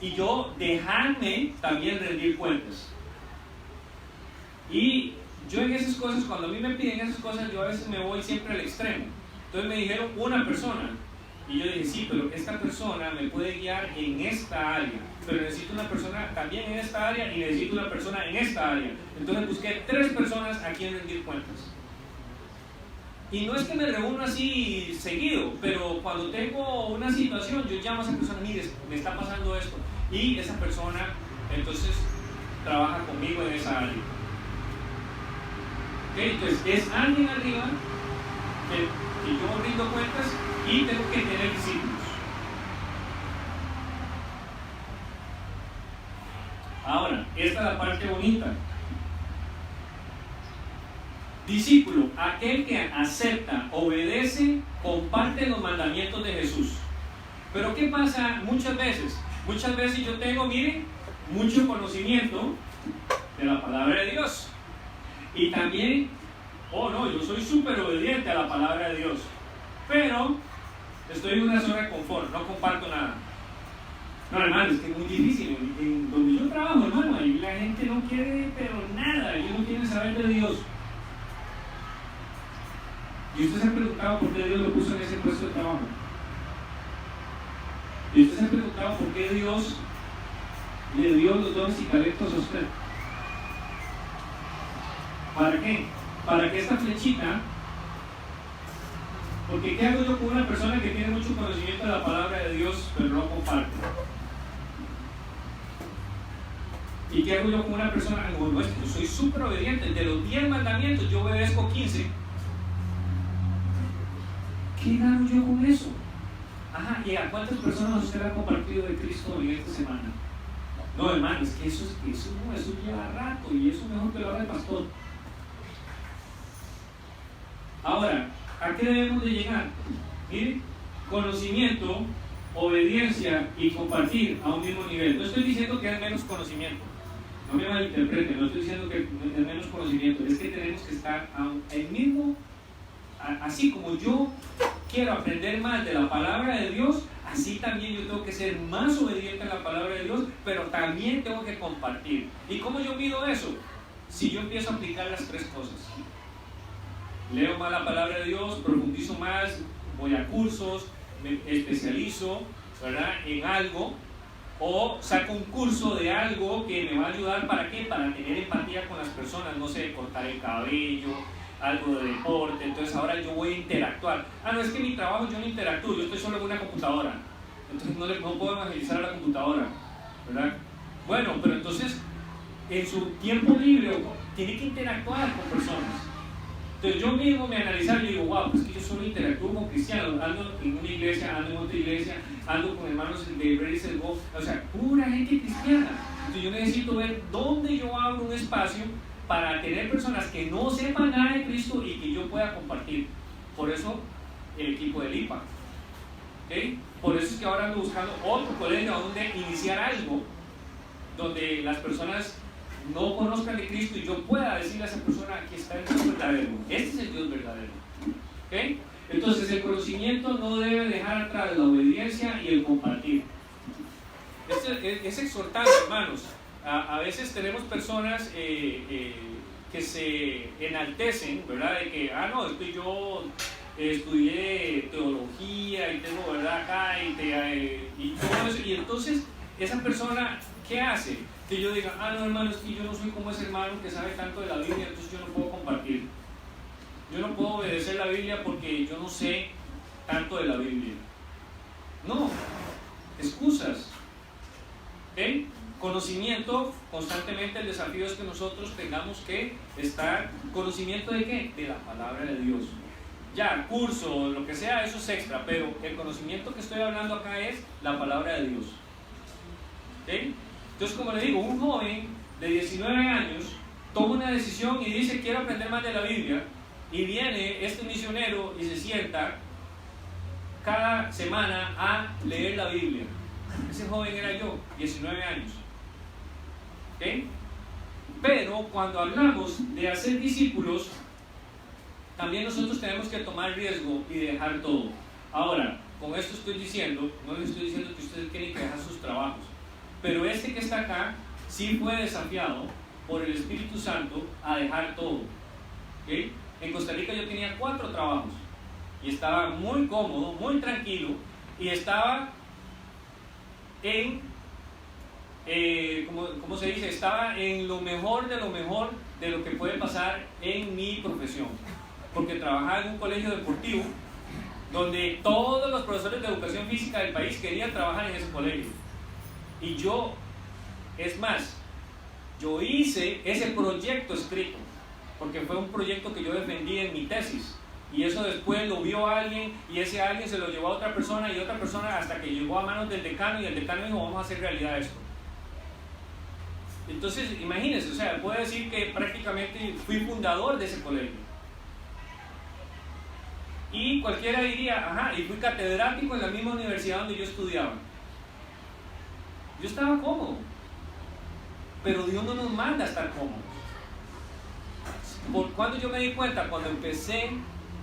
Y yo dejarme también rendir cuentas. Y yo en esas cosas, cuando a mí me piden esas cosas, yo a veces me voy siempre al extremo. Entonces me dijeron una persona, y yo dije, sí, pero esta persona me puede guiar en esta área, pero necesito una persona también en esta área y necesito una persona en esta área. Entonces busqué 3 personas a quien rendir cuentas. Y no es que me reúno así seguido, pero cuando tengo una situación, yo llamo a esa persona, mire, me está pasando esto, y esa persona entonces trabaja conmigo en esa área. ¿Okay? Entonces es alguien arriba que yo rindo cuentas y tengo que tener discípulos. Ahora, esta es la parte bonita. Discípulo, aquel que acepta, obedece, comparte los mandamientos de Jesús. Pero ¿qué pasa muchas veces? Muchas veces yo tengo, miren, mucho conocimiento de la palabra de Dios. Y también, oh no, yo soy súper obediente a la palabra de Dios. Pero estoy en una zona de confort, no comparto nada. No, hermano, es que es muy difícil. En donde yo trabajo, hermano, ahí la gente no quiere, pero nada, ellos no quieren saber de Dios. ¿Y usted se ha preguntado por qué Dios lo puso en ese puesto de trabajo? ¿Y usted se ha preguntado por qué Dios le dio los dones y talentos a usted? ¿Para qué? Para que esta flechita, porque ¿qué hago yo con una persona que tiene mucho conocimiento de la palabra de Dios, pero no comparte? ¿Y qué hago yo con una persona como no, yo soy súper obediente, de los 10 mandamientos yo obedezco 15? ¿Qué gano yo con eso? Ajá, ¿y a cuántas personas usted ha compartido de Cristo en esta semana? No, hermano, es que eso lleva rato y eso mejor que lo haga el pastor. Ahora, ¿a qué debemos de llegar? Miren, conocimiento, obediencia y compartir a un mismo nivel. No estoy diciendo que es menos conocimiento, no me malinterpreten, no estoy diciendo que es menos conocimiento, es que tenemos que estar al mismo. Así como yo quiero aprender más de la palabra de Dios, así también yo tengo que ser más obediente a la palabra de Dios, pero también tengo que compartir. ¿Y cómo yo mido eso? Si yo empiezo a aplicar las 3 cosas. Leo más la palabra de Dios, profundizo más, voy a cursos, me especializo, ¿verdad?, en algo, o saco un curso de algo que me va a ayudar, ¿para qué? Para tener empatía con las personas, no sé, cortar el cabello, algo de deporte. Entonces ahora yo voy a interactuar. No, es que mi trabajo yo no interactúo, yo estoy solo en una computadora, entonces no puedo evangelizar a la computadora, ¿verdad? Bueno, pero entonces en su tiempo libre tiene que interactuar con personas. Entonces yo mismo me analizaba y digo, wow, pues que yo solo interactúo con cristianos, ando en una iglesia, ando en otra iglesia, ando con hermanos de Ready Set Go, o sea, pura gente cristiana. Entonces yo necesito ver dónde yo abro un espacio para tener personas que no sepan nada de Cristo y que yo pueda compartir. Por eso el equipo del IPA. ¿Okay? Por eso es que ahora ando buscando otro colegio donde iniciar algo, donde las personas no conozcan de Cristo y yo pueda decirle a esa persona que está el Dios verdadero. Este es el Dios verdadero. ¿Okay? Entonces el conocimiento no debe dejar atrás la obediencia y el compartir. Es exhortante, hermanos. A veces tenemos personas que se enaltecen, ¿verdad? De que, no, es que yo estudié teología y tengo, ¿verdad? Acá y todo eso. Y entonces esa persona, ¿qué hace? Que yo diga, no, hermano, es que yo no soy como ese hermano que sabe tanto de la Biblia, entonces yo no puedo compartir. Yo no puedo obedecer la Biblia porque yo no sé tanto de la Biblia. No, excusas. ¿Okay? Conocimiento, constantemente el desafío es que nosotros tengamos que estar, ¿conocimiento de qué? De la palabra de Dios. Ya, curso, lo que sea, eso es extra, pero el conocimiento que estoy hablando acá es la palabra de Dios. ¿Okay? Entonces, como le digo, un joven de 19 años toma una decisión y dice, quiero aprender más de la Biblia, y viene este misionero y se sienta cada semana a leer la Biblia. Ese joven era yo, 19 años. ¿Okay? Pero cuando hablamos de hacer discípulos, también nosotros tenemos que tomar riesgo y dejar todo. Ahora, con esto estoy diciendo, no les estoy diciendo que ustedes tienen que dejar sus trabajos, pero este que está acá sí fue desafiado por el Espíritu Santo a dejar todo. ¿Okay? En Costa Rica yo tenía 4 trabajos y estaba muy cómodo, muy tranquilo, y estaba en, ¿cómo se dice? Estaba en lo mejor de lo que puede pasar en mi profesión, porque trabajaba en un colegio deportivo donde todos los profesores de educación física del país querían trabajar en ese colegio. Y yo, es más, yo hice ese proyecto escrito, porque fue un proyecto que yo defendí en mi tesis, y eso después lo vio alguien, y ese alguien se lo llevó a otra persona, y otra persona, hasta que llegó a manos del decano, y el decano dijo, vamos a hacer realidad esto. Entonces, imagínense, o sea, puedo decir que prácticamente fui fundador de ese colegio. Y cualquiera diría, y fui catedrático en la misma universidad donde yo estudiaba. Yo estaba cómodo, pero Dios no nos manda a estar cómodos. ¿Por cuándo yo me di cuenta? Cuando empecé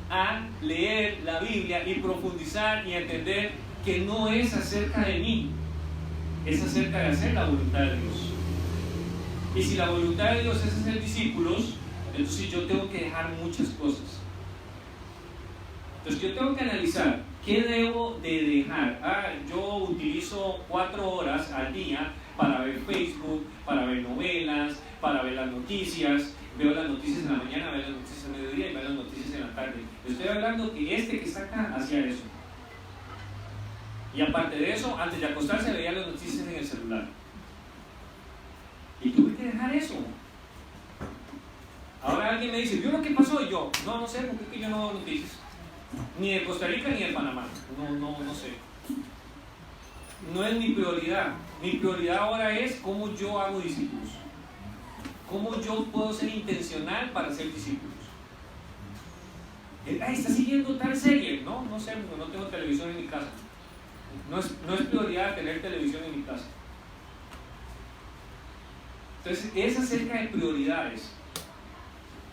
a leer la Biblia y profundizar y entender que no es acerca de mí, es acerca de hacer la voluntad de Dios. Y si la voluntad de Dios es hacer discípulos, entonces yo tengo que dejar muchas cosas. Entonces yo tengo que analizar qué debo de dejar. Yo utilizo 4 horas al día para ver Facebook, para ver novelas, para ver las noticias. Veo las noticias en la mañana, veo las noticias al mediodía y veo las noticias en la tarde. Estoy hablando que este que está acá hacía eso. Y aparte de eso, antes de acostarse veía las noticias en el celular. Y tuve que dejar eso. Ahora alguien me dice, ¿vio lo que pasó? Y yo, no sé, porque es que yo no veo noticias. Ni de Costa Rica ni de Panamá. No sé. No es mi prioridad. Mi prioridad ahora es cómo yo hago discípulos. ¿Cómo yo puedo ser intencional para ser discípulos? ¿Está siguiendo tal serie? No sé, no tengo televisión en mi casa. No es prioridad tener televisión en mi casa. Entonces, es acerca de prioridades.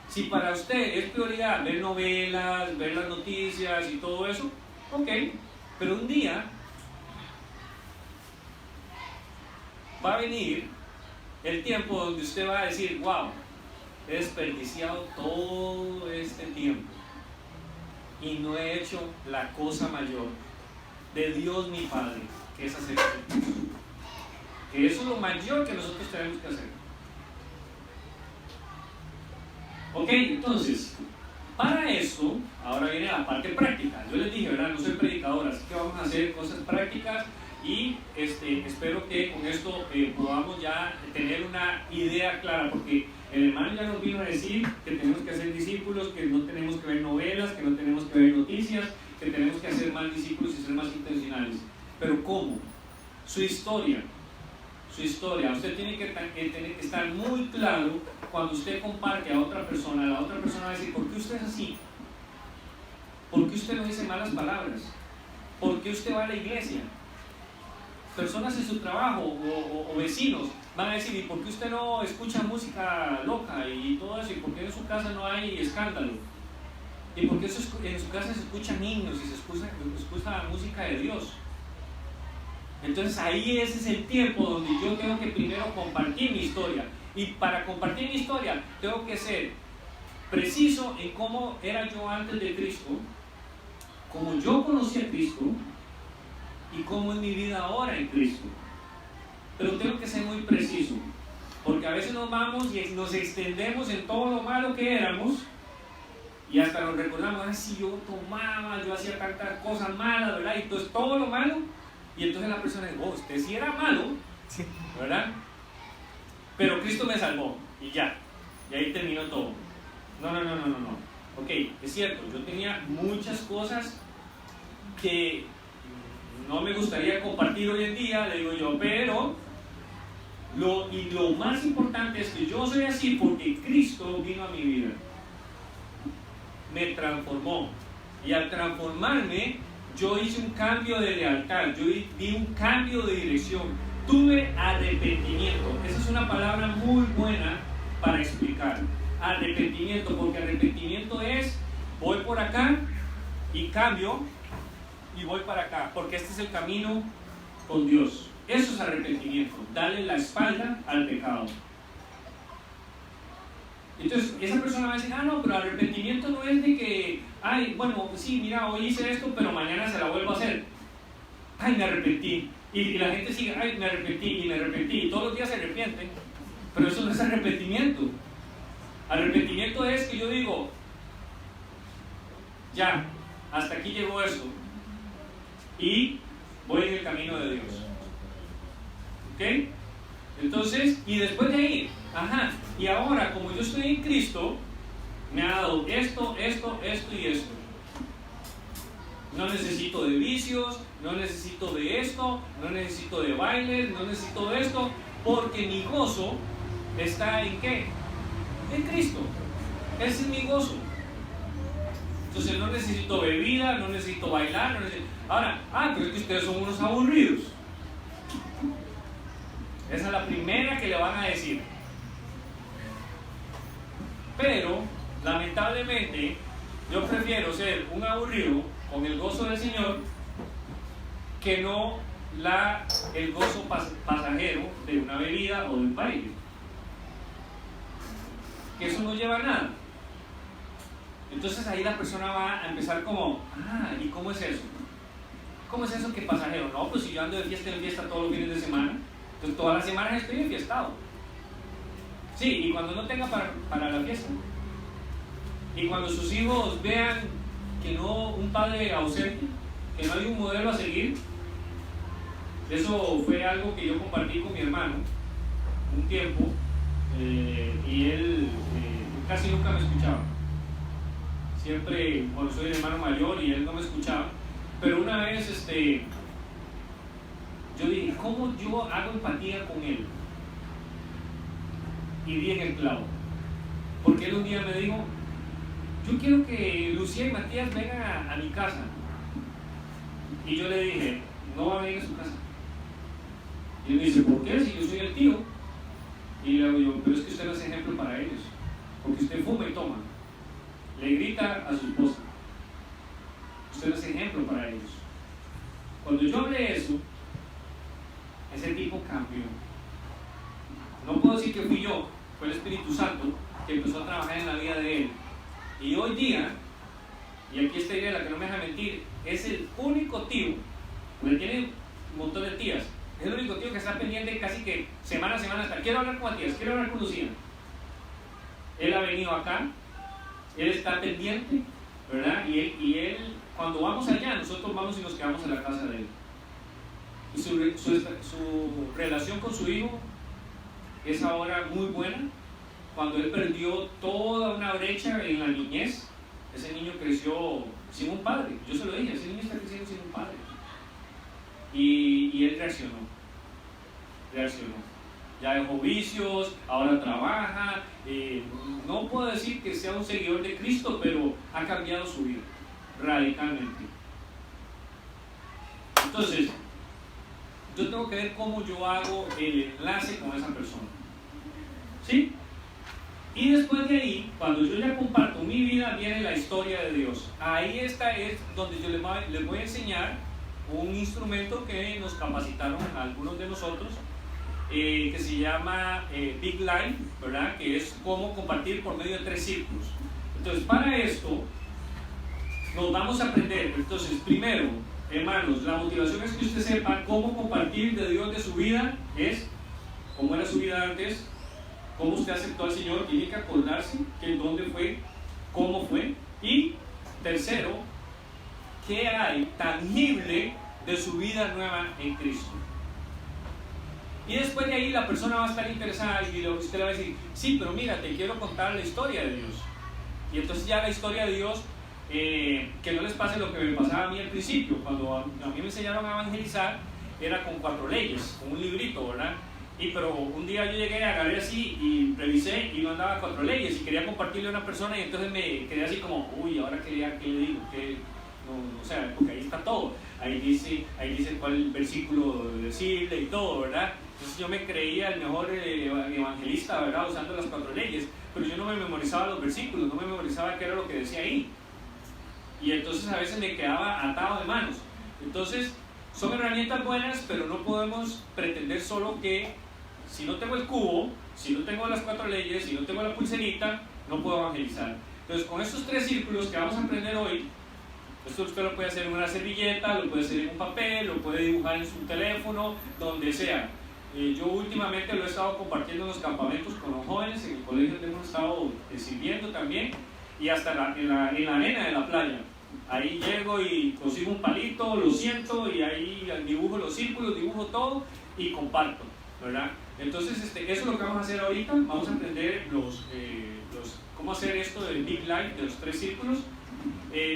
Si para usted es prioridad ver novelas, ver las noticias y todo eso, ok, pero un día va a venir el tiempo donde usted va a decir, wow, he desperdiciado todo este tiempo y no he hecho la cosa mayor de Dios mi Padre, que es hacer Cristo. Que eso es lo mayor que nosotros tenemos que hacer. Ok, entonces, para esto, ahora viene la parte práctica. Yo les dije, ¿verdad? No soy predicador, así que vamos a hacer cosas prácticas Y espero que con esto podamos ya tener una idea clara, porque el hermano ya nos vino a decir que tenemos que hacer discípulos, que no tenemos que ver novelas, que no tenemos que ver noticias, que tenemos que hacer más discípulos y ser más intencionales. Pero ¿cómo? Su historia. Usted tiene que estar muy claro cuando usted comparte a otra persona. La otra persona va a decir, ¿por qué usted es así? ¿Por qué usted no dice malas palabras? ¿Por qué usted va a la iglesia? Personas en su trabajo o vecinos van a decir, ¿y por qué usted no escucha música loca y todo eso? ¿Y por qué en su casa no hay escándalo? ¿Y por qué en su casa se escuchan himnos y se escucha música de Dios? Entonces ahí ese es el tiempo donde yo tengo que primero compartir mi historia. Y para compartir mi historia tengo que ser preciso en cómo era yo antes de Cristo, cómo yo conocí a Cristo y cómo es mi vida ahora en Cristo. Pero tengo que ser muy preciso, porque a veces nos vamos y nos extendemos en todo lo malo que éramos y hasta nos recordamos, si yo tomaba, yo hacía tantas cosas malas, ¿verdad? Y entonces todo lo malo, y entonces la persona dice, usted sí era malo, ¿verdad? Pero Cristo me salvó y ya, y ahí terminó todo. No. Ok, es cierto, yo tenía muchas cosas que no me gustaría compartir hoy en día, le digo yo, pero lo más importante es que yo soy así porque Cristo vino a mi vida, me transformó, y al transformarme yo hice un cambio de lealtad, yo di un cambio de dirección, tuve arrepentimiento. Esa es una palabra muy buena para explicar, arrepentimiento, porque arrepentimiento es, voy por acá y cambio y voy para acá, porque este es el camino con Dios. Eso es arrepentimiento, darle la espalda al pecado. Entonces esa persona va a decir, no, pero arrepentimiento no es de que, bueno, sí, mira, hoy hice esto, pero mañana se la vuelvo a hacer. Me arrepentí. Y la gente sigue, me arrepentí, y todos los días se arrepienten. Pero eso no es arrepentimiento. Arrepentimiento es que yo digo, ya, hasta aquí llegó eso, y voy en el camino de Dios. ¿Ok? Entonces, y después de ahí, y ahora como yo estoy en Cristo, me ha dado esto y esto. No necesito de vicios, no necesito de esto, no necesito de bailes, no necesito de esto, porque mi gozo está ¿en qué? En Cristo. Ese es mi gozo. Entonces no necesito bebida, no necesito bailar, no necesito... Ahora, pero es que ustedes son unos aburridos. Esa es la primera que le van a decir. Pero, lamentablemente, yo prefiero ser un aburrido con el gozo del Señor que no el gozo pasajero de una bebida o de un baile. Que eso no lleva a nada. Entonces ahí la persona va a empezar como, ¿y cómo es eso? ¿Cómo es eso que pasajero? No, pues si yo ando de fiesta en fiesta todos los fines de semana, entonces todas las semanas estoy enfiestado. Sí, y cuando no tenga para la fiesta, y cuando sus hijos vean que no, un padre ausente, que no hay un modelo a seguir. Eso fue algo que yo compartí con mi hermano un tiempo, y él casi nunca me escuchaba. Siempre, bueno, soy el hermano mayor y él no me escuchaba, pero una vez yo dije, ¿cómo yo hago empatía con él? Y di en el clavo, porque él un día me dijo, yo quiero que Lucía y Matías vengan a mi casa. Y yo le dije, no va a venir a su casa. Y él me dice, ¿por qué? Si yo soy el tío. Y le digo yo, pero es que usted no es ejemplo para ellos, porque usted fuma y toma, le grita a su esposa, usted no es ejemplo para ellos. Cuando yo hablé eso, ese tipo cambió. No puedo decir que fui yo, fue el Espíritu Santo que empezó a trabajar en la vida de él. Y hoy día, y aquí está Irene, la que no me deja mentir, es el único tío, porque tiene un montón de tías, es el único tío que está pendiente casi que semana a semana, hasta quiero hablar con Matías, quiero hablar con Lucía. Él ha venido acá, él está pendiente, ¿verdad? Y él, cuando vamos allá, nosotros vamos y nos quedamos en la casa de él. y su relación con su hijo es ahora muy buena. Cuando él perdió toda una brecha en la niñez, ese niño creció sin un padre. Yo se lo dije, ese niño está creciendo sin un padre. Y él reaccionó. Ya dejó vicios, ahora trabaja. No puedo decir que sea un seguidor de Cristo, pero ha cambiado su vida radicalmente. Entonces, yo tengo que ver cómo yo hago el enlace con esa persona. ¿Sí? Y después de ahí, cuando yo ya comparto mi vida, viene la historia de Dios. Ahí está, es donde yo les voy a enseñar un instrumento que nos capacitaron a algunos de nosotros, que se llama Big Line, ¿verdad? Que es cómo compartir por medio de 3 círculos. Entonces, para esto, nos vamos a aprender. Entonces, primero, hermanos, la motivación es que usted sepa cómo compartir de Dios de su vida, es cómo era su vida antes, cómo usted aceptó al Señor, tiene que acordarse que dónde fue, cómo fue. Y tercero, ¿qué hay tangible de su vida nueva en Cristo? Y después de ahí la persona va a estar interesada y usted le va a decir, sí, pero mira, te quiero contar la historia de Dios. Y entonces ya la historia de Dios, que no les pase lo que me pasaba a mí al principio. Cuando a mí me enseñaron a evangelizar, era con 4 leyes, con un librito, ¿verdad? Pero un día yo llegué, agarré así y revisé y no andaba 4 leyes y quería compartirle a una persona y entonces me quedé así como, uy, ahora qué le digo, o sea, porque ahí está todo, ahí dice cuál versículo decirle y todo, ¿verdad? Entonces yo me creía el mejor evangelista, ¿verdad? Usando las 4 leyes, pero yo no me memorizaba los versículos, no me memorizaba qué era lo que decía ahí, y entonces a veces me quedaba atado de manos. Entonces son herramientas buenas, pero no podemos pretender solo que si no tengo el cubo, si no tengo las 4 leyes, si no tengo la pulserita, no puedo evangelizar. Entonces, con estos 3 círculos que vamos a aprender hoy, esto usted lo puede hacer en una servilleta, lo puede hacer en un papel, lo puede dibujar en su teléfono, donde sea. Yo últimamente lo he estado compartiendo en los campamentos con los jóvenes, en el colegio donde hemos estado sirviendo también, y hasta en la arena de la playa. Ahí llego y consigo un palito, lo siento, y ahí dibujo los círculos, dibujo todo y comparto, ¿verdad? Entonces, eso es lo que vamos a hacer ahorita. Vamos a aprender cómo hacer esto del Big Line, de los 3 círculos.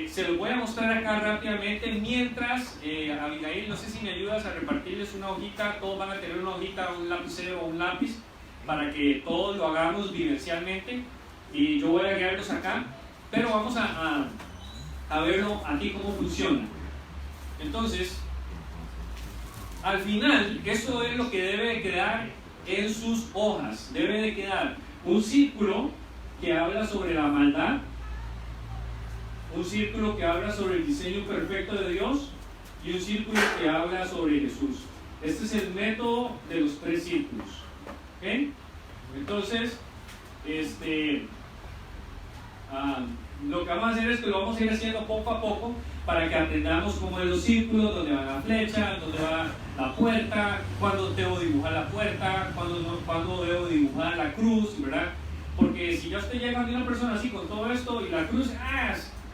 Se los voy a mostrar acá rápidamente mientras, Abigail, no sé si me ayudas a repartirles una hojita. Todos van a tener una hojita, un lapicero o un lápiz para que todos lo hagamos vivencialmente, y yo voy a guiarlos acá, pero vamos a verlo aquí cómo funciona. Entonces, al final, eso es lo que debe de quedar en sus hojas. Debe de quedar un círculo que habla sobre la maldad, un círculo que habla sobre el diseño perfecto de Dios y un círculo que habla sobre Jesús. Este es el método de los 3 círculos. ¿Okay? Entonces, lo que vamos a hacer es que lo vamos a ir haciendo poco a poco para que aprendamos cómo es los círculos, dónde va la flecha, dónde va la puerta, cuándo debo dibujar la puerta, cuándo debo dibujar la cruz, ¿verdad? Porque si ya usted llega a una persona así con todo esto y la cruz,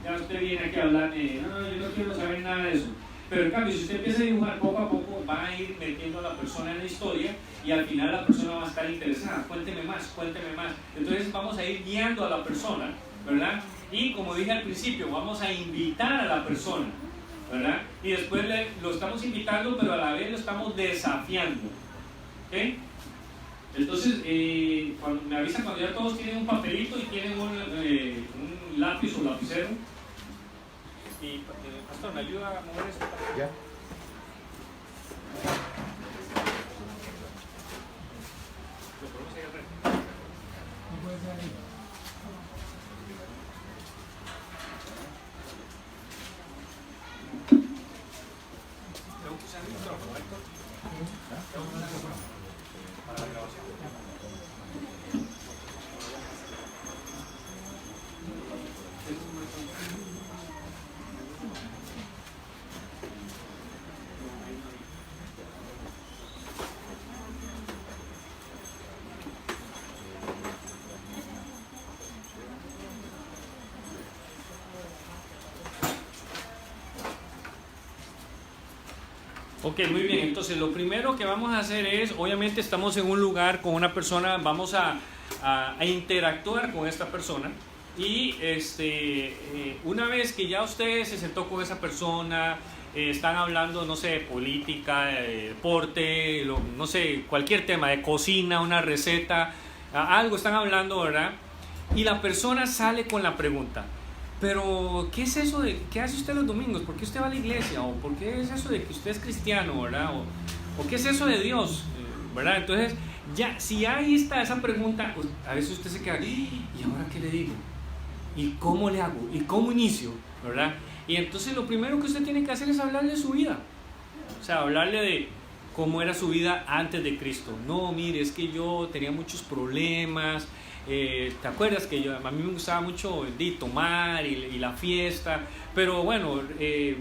ya usted viene aquí a hablarme, no, yo no quiero saber nada de eso. Pero en cambio, si usted empieza a dibujar poco a poco, va a ir metiendo a la persona en la historia y al final la persona va a estar interesada. Cuénteme más, cuénteme más. Entonces vamos a ir guiando a la persona, ¿verdad? Y como dije al principio, vamos a invitar a la persona, ¿verdad? Y después lo estamos invitando, pero a la vez lo estamos desafiando. ¿Ok? Entonces, cuando me avisan cuando ya todos tienen un papelito y tienen un lápiz o lapicero. Y, pastor, ¿me ayuda a mover esto? Ya. Lo ponemos ahí al frente. No puede ser ahí. Tengo que usar el micrófono, Héctor. Tengo que usar el micrófono para la grabación. Ok, muy bien. Entonces, lo primero que vamos a hacer es, obviamente estamos en un lugar con una persona, vamos a interactuar con esta persona. Y una vez que ya usted se sentó con esa persona, están hablando, no sé, política, deporte, no sé, cualquier tema, de cocina, una receta, algo están hablando, ¿verdad? Y la persona sale con la pregunta: pero, ¿qué es eso de qué hace usted los domingos? ¿Por qué usted va a la iglesia? ¿O por qué es eso de que usted es cristiano, verdad? ¿O qué es eso de Dios? ¿Verdad? Entonces, ya, si ahí está esa pregunta, pues, a veces usted se queda, ¿y ahora qué le digo? ¿Y cómo le hago? ¿Y cómo inicio? ¿Verdad? Y entonces lo primero que usted tiene que hacer es hablarle de su vida. O sea, hablarle de cómo era su vida antes de Cristo. No, mire, es que yo tenía muchos problemas. ¿Te acuerdas que a mí me gustaba mucho tomar y la fiesta? Pero bueno,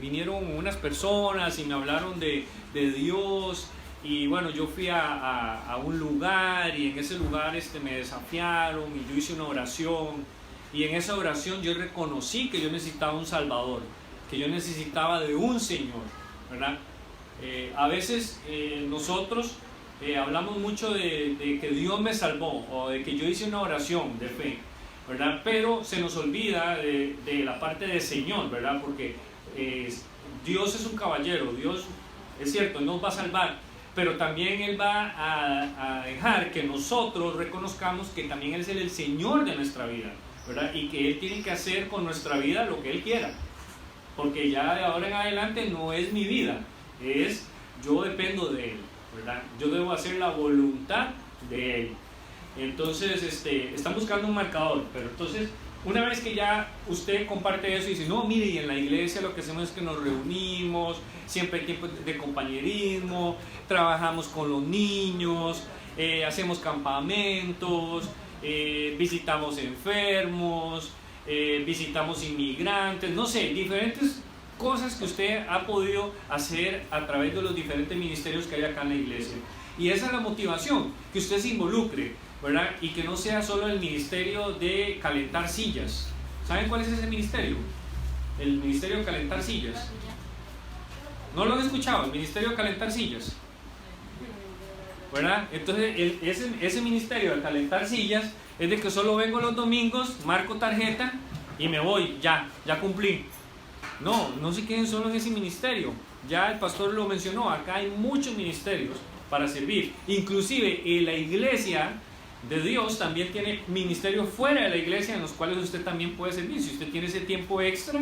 vinieron unas personas y me hablaron de Dios. Y bueno, yo fui a un lugar y en ese lugar me desafiaron y yo hice una oración. Y en esa oración yo reconocí que yo necesitaba un Salvador, que yo necesitaba de un Señor, ¿verdad? A veces nosotros hablamos mucho de que Dios me salvó o de que yo hice una oración de fe, ¿verdad? Pero se nos olvida de la parte de Señor, ¿verdad? Porque Dios es un caballero, Dios es cierto, nos va a salvar, pero también Él va a dejar que nosotros reconozcamos que también Él es el Señor de nuestra vida, ¿verdad? Y que Él tiene que hacer con nuestra vida lo que Él quiera, porque ya de ahora en adelante no es mi vida, yo dependo de Él, ¿verdad? Yo debo hacer la voluntad de Él. Entonces, están buscando un marcador, pero entonces, una vez que ya usted comparte eso y dice, no, mire, y en la iglesia lo que hacemos es que nos reunimos, siempre hay tiempo de compañerismo, trabajamos con los niños, hacemos campamentos, visitamos enfermos, visitamos inmigrantes, no sé, diferentes cosas que usted ha podido hacer a través de los diferentes ministerios que hay acá en la iglesia. Y esa es la motivación, que usted se involucre, ¿verdad? Y que no sea solo el ministerio de calentar sillas. ¿Saben cuál es ese ministerio? El ministerio de calentar sillas. ¿No lo han escuchado? El ministerio de calentar sillas, ¿verdad? Entonces ese ministerio de calentar sillas es de que solo vengo los domingos, marco tarjeta y me voy, ya cumplí. No se queden solo en ese ministerio. Ya el pastor lo mencionó, acá hay muchos ministerios para servir. Inclusive en la iglesia de Dios también tiene ministerios fuera de la iglesia en los cuales usted también puede servir. Si usted tiene ese tiempo extra,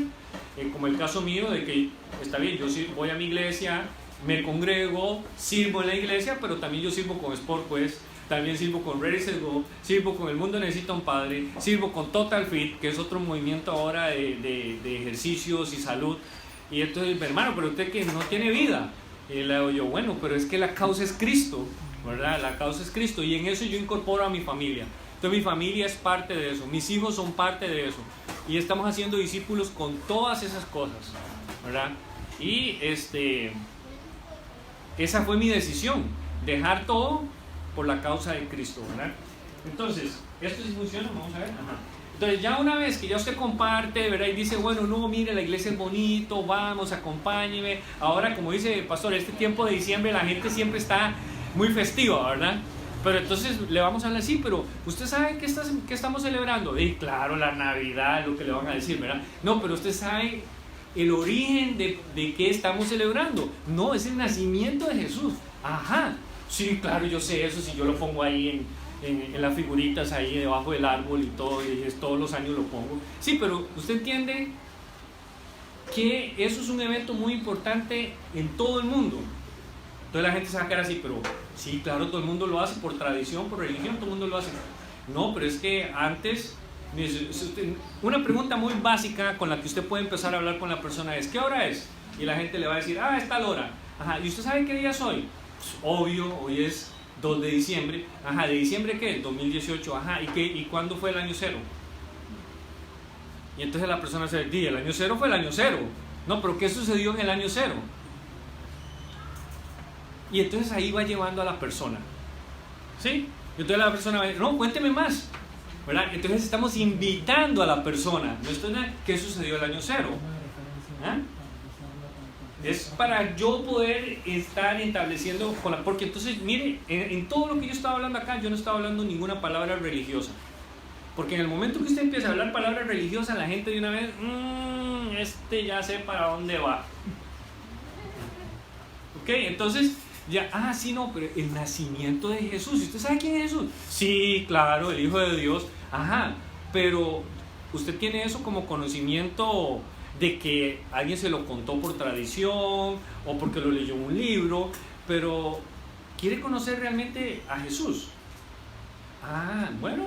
como el caso mío de que está bien, yo voy a mi iglesia, me congrego, sirvo en la iglesia, pero también yo sirvo con SportQuest, también sirvo con Ready to Go, sirvo con El Mundo Necesita un Padre, sirvo con Total Fit, que es otro movimiento ahora de ejercicios y salud. Y entonces, hermano, pero usted que no tiene vida. Y le digo yo, bueno, pero es que la causa es Cristo, ¿verdad? La causa es Cristo, y en eso yo incorporo a mi familia. Entonces mi familia es parte de eso, mis hijos son parte de eso, y estamos haciendo discípulos con todas esas cosas, ¿verdad? Y esa fue mi decisión, dejar todo por la causa de Cristo, ¿verdad? Entonces, ¿esto sí funciona? Vamos a ver. Ajá. Entonces, ya una vez que ya usted comparte, ¿verdad? Y dice, bueno, no, mire, la iglesia es bonito, vamos, acompáñeme. Ahora, como dice el pastor, este tiempo de diciembre la gente siempre está muy festiva, ¿verdad? Pero entonces le vamos a hablar así, pero ¿usted sabe qué estamos celebrando? Y claro, la Navidad, lo que le van a decir, ¿verdad? No, pero usted sabe el origen de qué estamos celebrando. No, es el nacimiento de Jesús. Ajá, sí, claro, yo sé eso, si yo lo pongo ahí en las figuritas ahí debajo del árbol y todo, y todos los años lo pongo. Sí, pero usted entiende que eso es un evento muy importante en todo el mundo. Entonces la gente se va a quedar así, pero sí, claro, todo el mundo lo hace por tradición, por religión, todo el mundo lo hace. No, pero es que antes, una pregunta muy básica con la que usted puede empezar a hablar con la persona es, ¿qué hora es? Y la gente le va a decir, es tal hora. Ajá, ¿y usted sabe qué día es hoy? Pues, obvio, hoy es 2 de diciembre. Ajá, ¿de diciembre qué? 2018. Ajá, ¿y cuándo fue el año cero? Y entonces la persona se dice, el año cero fue el año cero. No, pero ¿qué sucedió en el año cero? Y entonces ahí va llevando a la persona, ¿sí? Y entonces la persona va a decir, no, cuénteme más, ¿verdad? Entonces estamos invitando a la persona, ¿no? ¿Qué sucedió el año cero? ¿Ah? Es para yo poder estar estableciendo con la... Porque entonces, mire, en todo lo que yo estaba hablando acá, yo no estaba hablando ninguna palabra religiosa. Porque en el momento que usted empieza a hablar palabras religiosas, la gente de una vez, ya sé para dónde va. Ok, entonces, ya, sí, no, pero el nacimiento de Jesús, ¿usted sabe quién es Jesús? Sí, claro, el Hijo de Dios. Ajá, pero usted tiene eso como conocimiento de que alguien se lo contó por tradición o porque lo leyó en un libro, pero ¿quiere conocer realmente a Jesús? Bueno,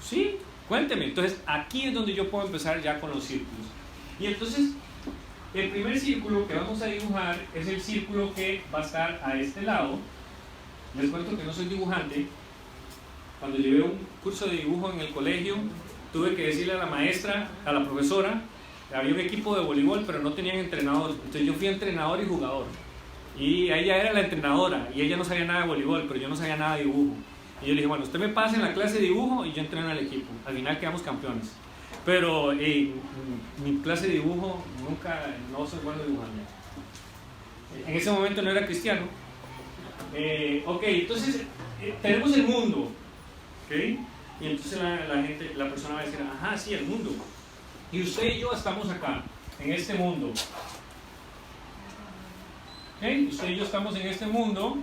sí, cuénteme. Entonces aquí es donde yo puedo empezar ya con los círculos. Y entonces el primer círculo que vamos a dibujar es el círculo que va a estar a este lado. Les cuento que no soy dibujante. Cuando llevé un curso de dibujo en el colegio, tuve que decirle a la maestra, a la profesora, había un equipo de voleibol, pero no tenían entrenador. Entonces yo fui entrenador y jugador. Y ella era la entrenadora, y ella no sabía nada de voleibol, pero yo no sabía nada de dibujo. Y yo le dije, bueno, usted me pasa en la clase de dibujo y yo entreno al equipo. Al final quedamos campeones. Pero mi clase de dibujo no soy bueno dibujando. En ese momento no era cristiano. Ok, entonces tenemos el mundo. ¿Okay? Y entonces la persona va a decir, ajá, sí, el mundo. Y usted y yo estamos acá, en este mundo. ¿Okay? Usted y yo estamos en este mundo.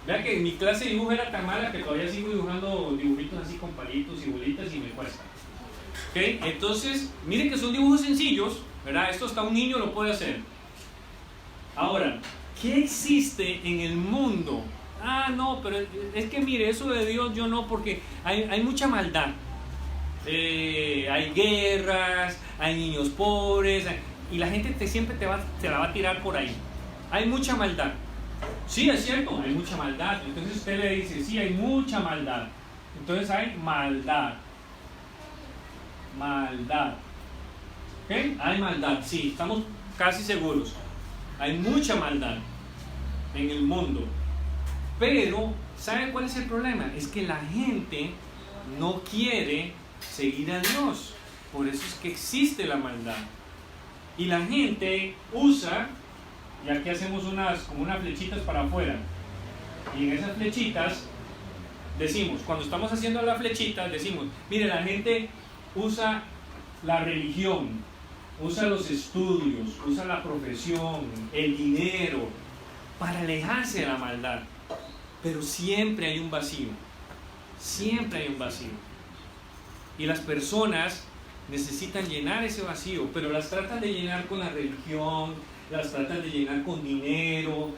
Vea que mi clase de dibujo era tan mala que todavía sigo dibujando dibujitos así con palitos y bolitas y me cuesta. ¿Okay? Entonces, miren que son dibujos sencillos, ¿verdad? Esto hasta un niño lo puede hacer. Ahora, ¿qué existe en el mundo? No, pero es que mire, eso de Dios yo no, porque hay mucha maldad. Hay guerras, hay niños pobres, y la gente siempre te la va a tirar por ahí. Hay mucha maldad. Sí, es cierto, hay mucha maldad. Entonces usted le dice, sí, hay mucha maldad. Entonces hay maldad. Maldad. ¿Ok? Hay maldad, sí, estamos casi seguros. Hay mucha maldad en el mundo. Pero, ¿saben cuál es el problema? Es que la gente no quiere seguir a Dios. Por eso es que existe la maldad. Y la gente usa, y aquí hacemos como unas flechitas para afuera. Y en esas flechitas decimos, cuando estamos haciendo las flechitas, decimos, mire, la gente usa la religión, usa los estudios, usa la profesión, el dinero, para alejarse de la maldad. Pero siempre hay un vacío. Siempre hay un vacío. Y las personas necesitan llenar ese vacío, pero las tratan de llenar con la religión, las tratan de llenar con dinero,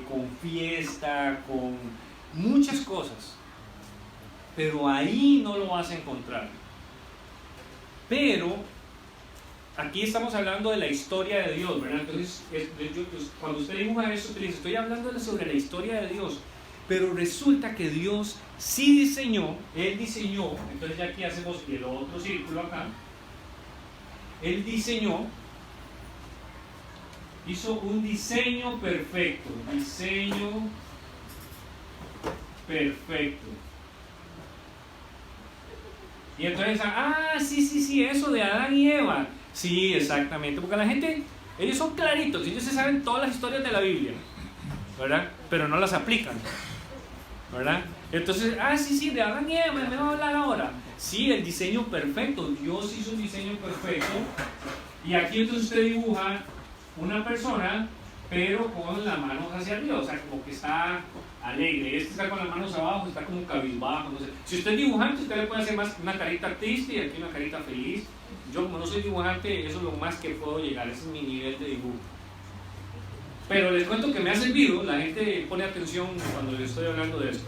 con fiesta, con muchas cosas. Pero ahí no lo vas a encontrar. Pero aquí estamos hablando de la historia de Dios, ¿verdad? Entonces, cuando usted dibuja eso, usted dice, estoy hablando sobre la historia de Dios. Pero resulta que Dios sí diseñó, Él diseñó, entonces ya aquí hacemos el otro círculo acá. Él diseñó, hizo un diseño perfecto. Diseño perfecto. Y entonces, sí, eso de Adán y Eva. Sí, exactamente, porque la gente, ellos son claritos, ellos se saben todas las historias de la Biblia, ¿verdad? Pero no las aplican, ¿verdad? Entonces, sí, de Adán y Eva, me va a hablar ahora. Sí, el diseño perfecto, Dios hizo un diseño perfecto. Y aquí entonces usted dibuja una persona, pero con las manos hacia arriba, o sea, como que está alegre. Este está con las manos abajo, está como cabizbajo, no sé. Si usted es dibujante, usted le puede hacer más una carita triste y aquí una carita feliz. Yo, como no soy dibujante, eso es lo más que puedo llegar, ese es mi nivel de dibujo. Pero les cuento que me ha servido, la gente pone atención cuando les estoy hablando de esto.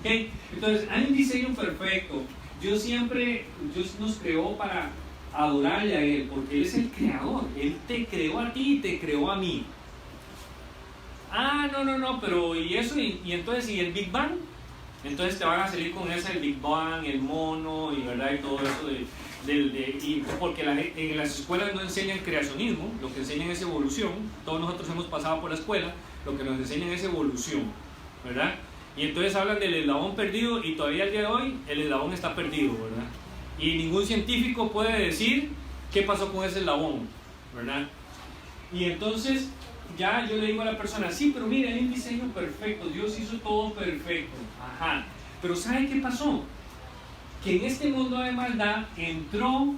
¿Ok? Entonces, hay un diseño perfecto. Dios nos creó para adorarle a Él, porque Él es el creador. Él te creó a ti y te creó a mí. No, pero ¿y eso? ¿Y entonces, ¿y el Big Bang? Entonces te van a salir con esa, el Big Bang, el mono, y verdad, y todo eso porque en las escuelas no enseñan creacionismo, lo que enseñan es evolución. Todos nosotros hemos pasado por la escuela, lo que nos enseñan es evolución, ¿verdad? Y entonces hablan del eslabón perdido y todavía al día de hoy el eslabón está perdido, ¿verdad? Y ningún científico puede decir qué pasó con ese eslabón, ¿verdad? Y entonces ya yo le digo a la persona, sí, pero mira, hay un diseño perfecto, Dios hizo todo perfecto. Ajá. Pero ¿sabe qué pasó? Que en este mundo de maldad entró,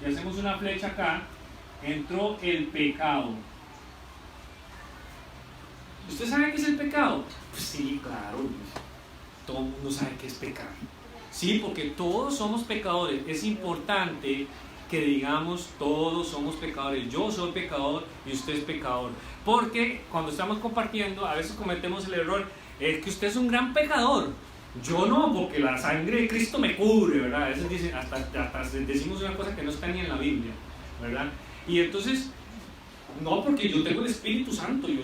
y hacemos una flecha acá, entró el pecado. ¿Usted sabe qué es el pecado? Pues sí, claro, todo el mundo sabe qué es pecar. Sí, porque todos somos pecadores. Es importante que digamos todos somos pecadores. Yo soy pecador y usted es pecador. Porque cuando estamos compartiendo, a veces cometemos el error, es que usted es un gran pecador. Yo no, porque la sangre de Cristo me cubre, ¿verdad? A veces dicen, hasta decimos una cosa que no está ni en la Biblia, ¿verdad? Y entonces, no, porque yo tengo el Espíritu Santo, yo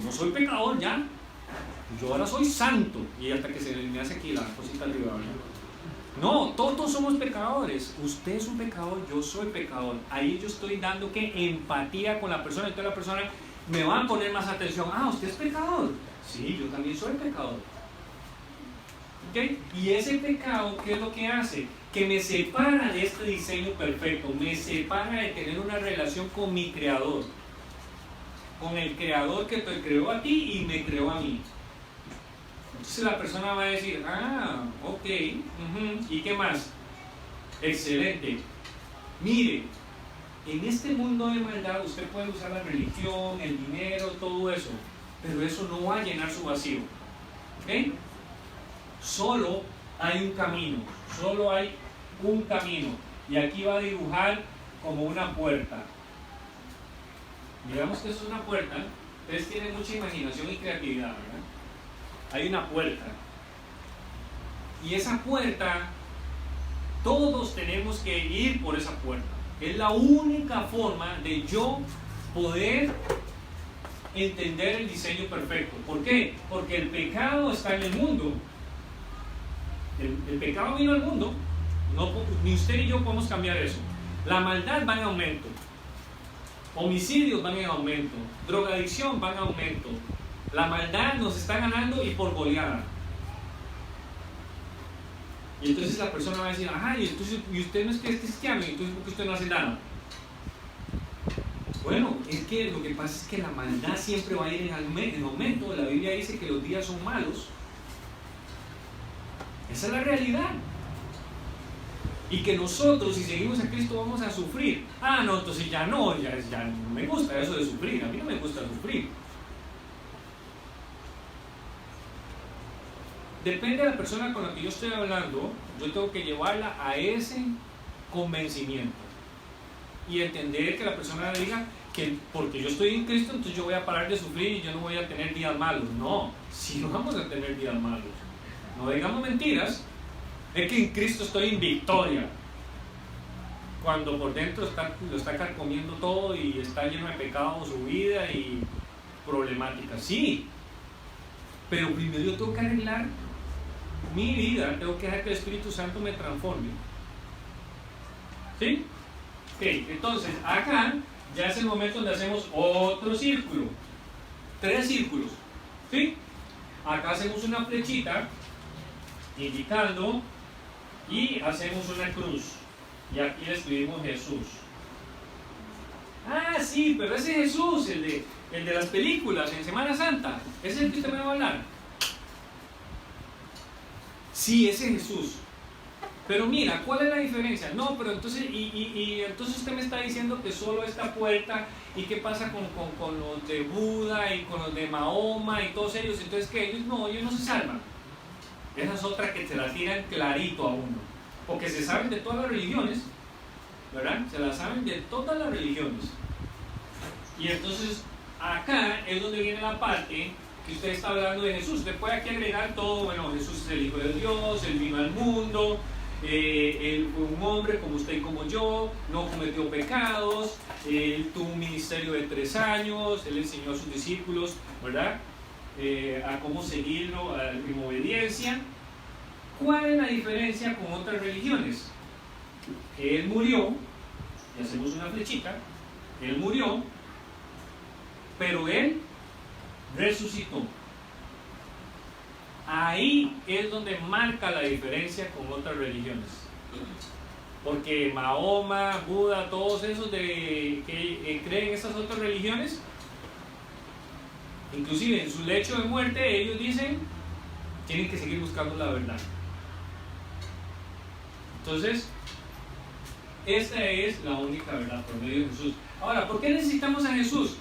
no soy pecador ya, yo ahora soy santo. Y hasta que se me hace aquí la cosita arriba, ¿verdad? No, todos somos pecadores. Usted es un pecador, yo soy pecador. Ahí yo estoy dando que empatía con la persona. Entonces la persona me va a poner más atención. Ah, usted es pecador. Sí, yo también soy pecador. ¿Okay? Y ese pecado, ¿qué es lo que hace? Que me separa de este diseño perfecto. Me separa de tener una relación con mi creador. Con el creador que te creó a ti y me creó a mí. Entonces la persona va a decir, ah, ok, ¿y qué más? Excelente. Mire, en este mundo de maldad usted puede usar la religión, el dinero, todo eso, pero eso no va a llenar su vacío. ¿Ok? Solo hay un camino, solo hay un camino. Y aquí va a dibujar como una puerta. Digamos que eso es una puerta. Ustedes tienen mucha imaginación y creatividad, ¿verdad? Hay una puerta. Y esa puerta, todos tenemos que ir por esa puerta. Es la única forma de yo poder entender el diseño perfecto. ¿Por qué? Porque el pecado está en el mundo. El pecado vino al mundo. No, ni usted ni yo podemos cambiar eso. La maldad va en aumento. Homicidios van en aumento. Drogadicción va en aumento. La maldad nos está ganando y por goleada. Y entonces la persona va a decir, ajá, y usted no es que es cristiano, y entonces ¿por qué usted no hace nada? Bueno, es que lo que pasa es que la maldad siempre va a ir en aumento. La Biblia dice que los días son malos. Esa es la realidad. Y que nosotros, si seguimos a Cristo, vamos a sufrir. Ah, no, entonces ya no me gusta eso de sufrir. A mí no me gusta sufrir. Depende de la persona con la que yo estoy hablando, yo tengo que llevarla a ese convencimiento. Y entender que la persona le diga que porque yo estoy en Cristo, entonces yo voy a parar de sufrir y yo no voy a tener días malos. No, si no vamos a tener días malos. No digamos mentiras. Es que en Cristo estoy en victoria. Cuando por dentro lo está carcomiendo todo y está lleno de pecado su vida y problemáticas. Sí, pero primero yo tengo que arreglar mi vida, tengo que dejar que el Espíritu Santo me transforme. ¿Sí? Ok, entonces acá ya es el momento donde hacemos otro círculo. 3 círculos. ¿Sí? Acá hacemos una flechita indicando y hacemos una cruz. Y aquí le escribimos Jesús. Ah, sí, pero ese Jesús, el de las películas en Semana Santa, ese es el que usted me va a hablar. Sí, ese Jesús. Pero mira, ¿cuál es la diferencia? No, pero entonces, entonces usted me está diciendo que solo esta puerta, ¿y qué pasa con los de Buda y con los de Mahoma y todos ellos? Entonces, ¿qué? Ellos no se salvan. Esa es otra que se la tiran clarito a uno. Porque se saben de todas las religiones, ¿verdad? Se la saben de todas las religiones. Y entonces, acá es donde viene la parte que usted está hablando de Jesús. Usted puede aquí agregar todo, bueno, Jesús es el Hijo de Dios, Él vino al mundo, Él fue un hombre como usted y como yo, no cometió pecados, Él tuvo un ministerio de 3 años, Él enseñó a sus discípulos, ¿verdad? A cómo seguirlo en obediencia. ¿Cuál es la diferencia con otras religiones? Que Él murió, y hacemos una flechita, Él murió, pero Él resucitó. Ahí es donde marca la diferencia con otras religiones. Porque Mahoma, Buda, todos esos que creen en esas otras religiones, inclusive en su lecho de muerte, ellos dicen, tienen que seguir buscando la verdad. Entonces, esta es la única verdad por medio de Jesús. Ahora, ¿por qué necesitamos a Jesús?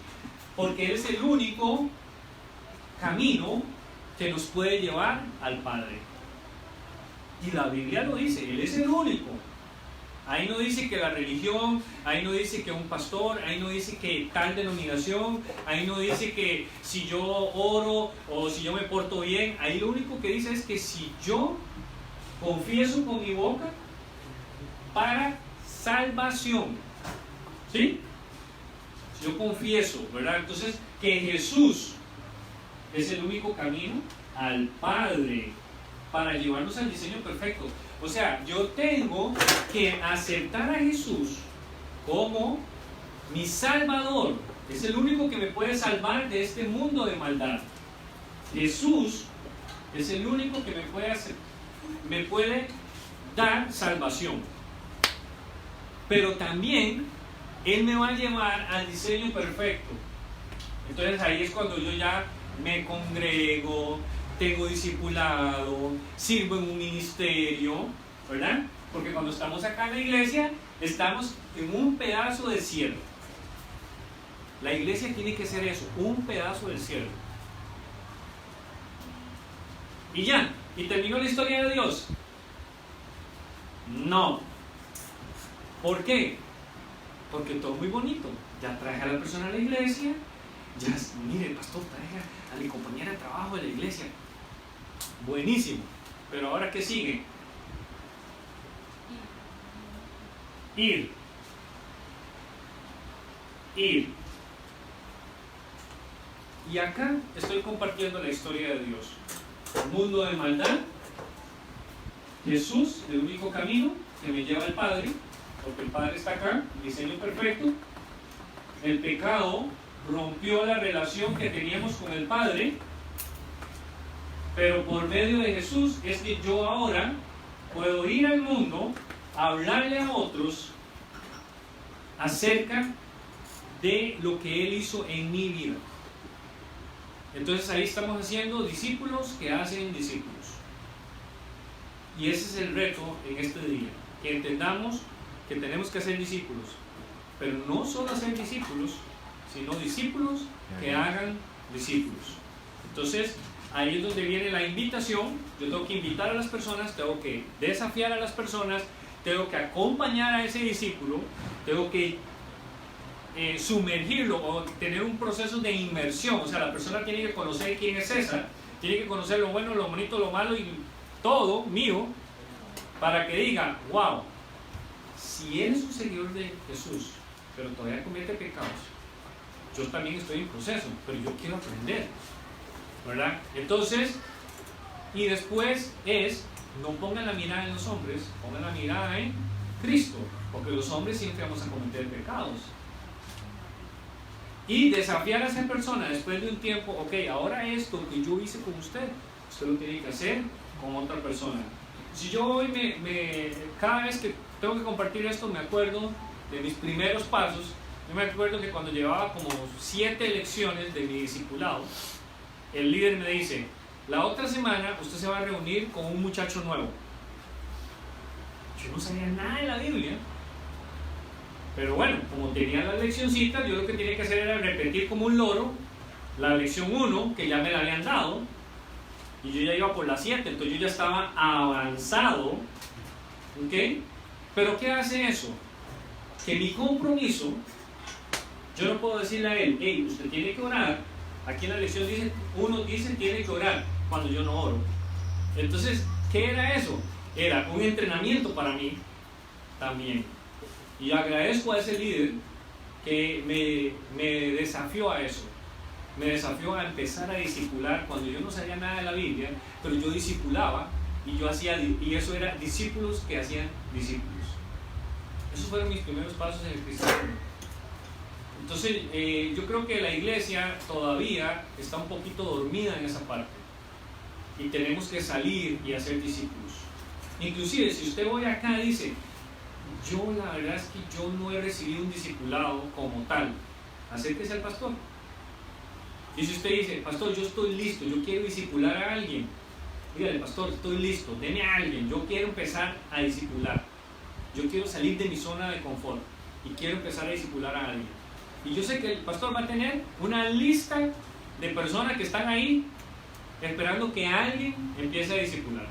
Porque Él es el único camino que nos puede llevar al Padre. Y la Biblia lo dice, Él es el único. Ahí no dice que la religión, ahí no dice que un pastor, ahí no dice que tal denominación, ahí no dice que si yo oro o si yo me porto bien. Ahí lo único que dice es que si yo confieso con mi boca para salvación. ¿Sí? Si yo confieso, ¿verdad? Entonces, que Jesús es el único camino al Padre para llevarnos al diseño perfecto. O sea, yo tengo que aceptar a Jesús como mi Salvador. Es el único que me puede salvar de este mundo de maldad. Jesús es el único que me puede dar salvación. Pero también Él me va a llevar al diseño perfecto. Entonces ahí es cuando yo ya me congrego, tengo discipulado, sirvo en un ministerio, ¿verdad? Porque cuando estamos acá en la iglesia, estamos en un pedazo del cielo. La iglesia tiene que ser eso, un pedazo del cielo. Y ya, ¿y terminó la historia de Dios? No. ¿Por qué? Porque todo es muy bonito. Ya traje a la persona a la iglesia, ya, mire, pastor, traiga a mi compañera de trabajo de la iglesia. Buenísimo. Pero ahora, ¿qué sigue? Ir. Y acá estoy compartiendo la historia de Dios. Mundo de maldad. Jesús, el único camino que me lleva al Padre, porque el Padre está acá, diseño perfecto. El pecado rompió la relación que teníamos con el Padre, pero por medio de Jesús es que yo ahora puedo ir al mundo a hablarle a otros acerca de lo que Él hizo en mi vida. Entonces ahí estamos haciendo discípulos que hacen discípulos. Y ese es el reto en este día, que entendamos que tenemos que hacer discípulos, pero no solo hacer discípulos, sino discípulos que hagan discípulos. Entonces ahí es donde viene la invitación. Yo tengo que invitar a las personas, tengo que desafiar a las personas, tengo que acompañar a ese discípulo, tengo que sumergirlo o tener un proceso de inmersión. O sea, la persona tiene que conocer quién es César, tiene que conocer lo bueno, lo bonito, lo malo y todo mío, para que diga, wow, si él es un seguidor de Jesús, pero todavía comete pecados, yo también estoy en proceso, pero yo quiero aprender, ¿verdad? Entonces, y después es, no pongan la mirada en los hombres, pongan la mirada en Cristo, porque los hombres siempre vamos a cometer pecados. Y desafiar a esa persona después de un tiempo, ok, ahora esto que yo hice con usted lo tiene que hacer con otra persona. Si yo hoy cada vez que tengo que compartir esto, me acuerdo de mis primeros pasos. Yo me acuerdo que cuando llevaba como 7 lecciones de mi discipulado, el líder me dice, la otra semana usted se va a reunir con un muchacho nuevo. Yo no sabía nada de la Biblia, pero bueno, como tenía las leccioncitas, yo lo que tenía que hacer era repetir como un loro la lección 1, que ya me la habían dado, y yo ya iba por la 7, entonces yo ya estaba avanzado, ¿ok? Pero ¿qué hace eso? Que mi compromiso, yo no puedo decirle a él, hey, usted tiene que orar. Aquí en la lección dice, uno dice tiene que orar, cuando yo no oro. Entonces, ¿qué era eso? Era un entrenamiento para mí también. Y agradezco a ese líder que me desafió a eso. Me desafió a empezar a discipular cuando yo no sabía nada de la Biblia, pero yo discipulaba y yo hacía, y eso era discípulos que hacían discípulos. Esos fueron mis primeros pasos en el cristianismo. Entonces, yo creo que la iglesia todavía está un poquito dormida en esa parte y tenemos que salir y hacer discípulos. Inclusive, si usted hoy acá dice, yo la verdad es que yo no he recibido un discipulado como tal. Acérquese al pastor. Y si usted dice, pastor, yo estoy listo, yo quiero discipular a alguien, dígale, pastor, estoy listo, deme a alguien, yo quiero empezar a discipular. Yo quiero salir de mi zona de confort y quiero empezar a discipular a alguien. Y yo sé que el pastor va a tener una lista de personas que están ahí esperando que alguien empiece a discipular.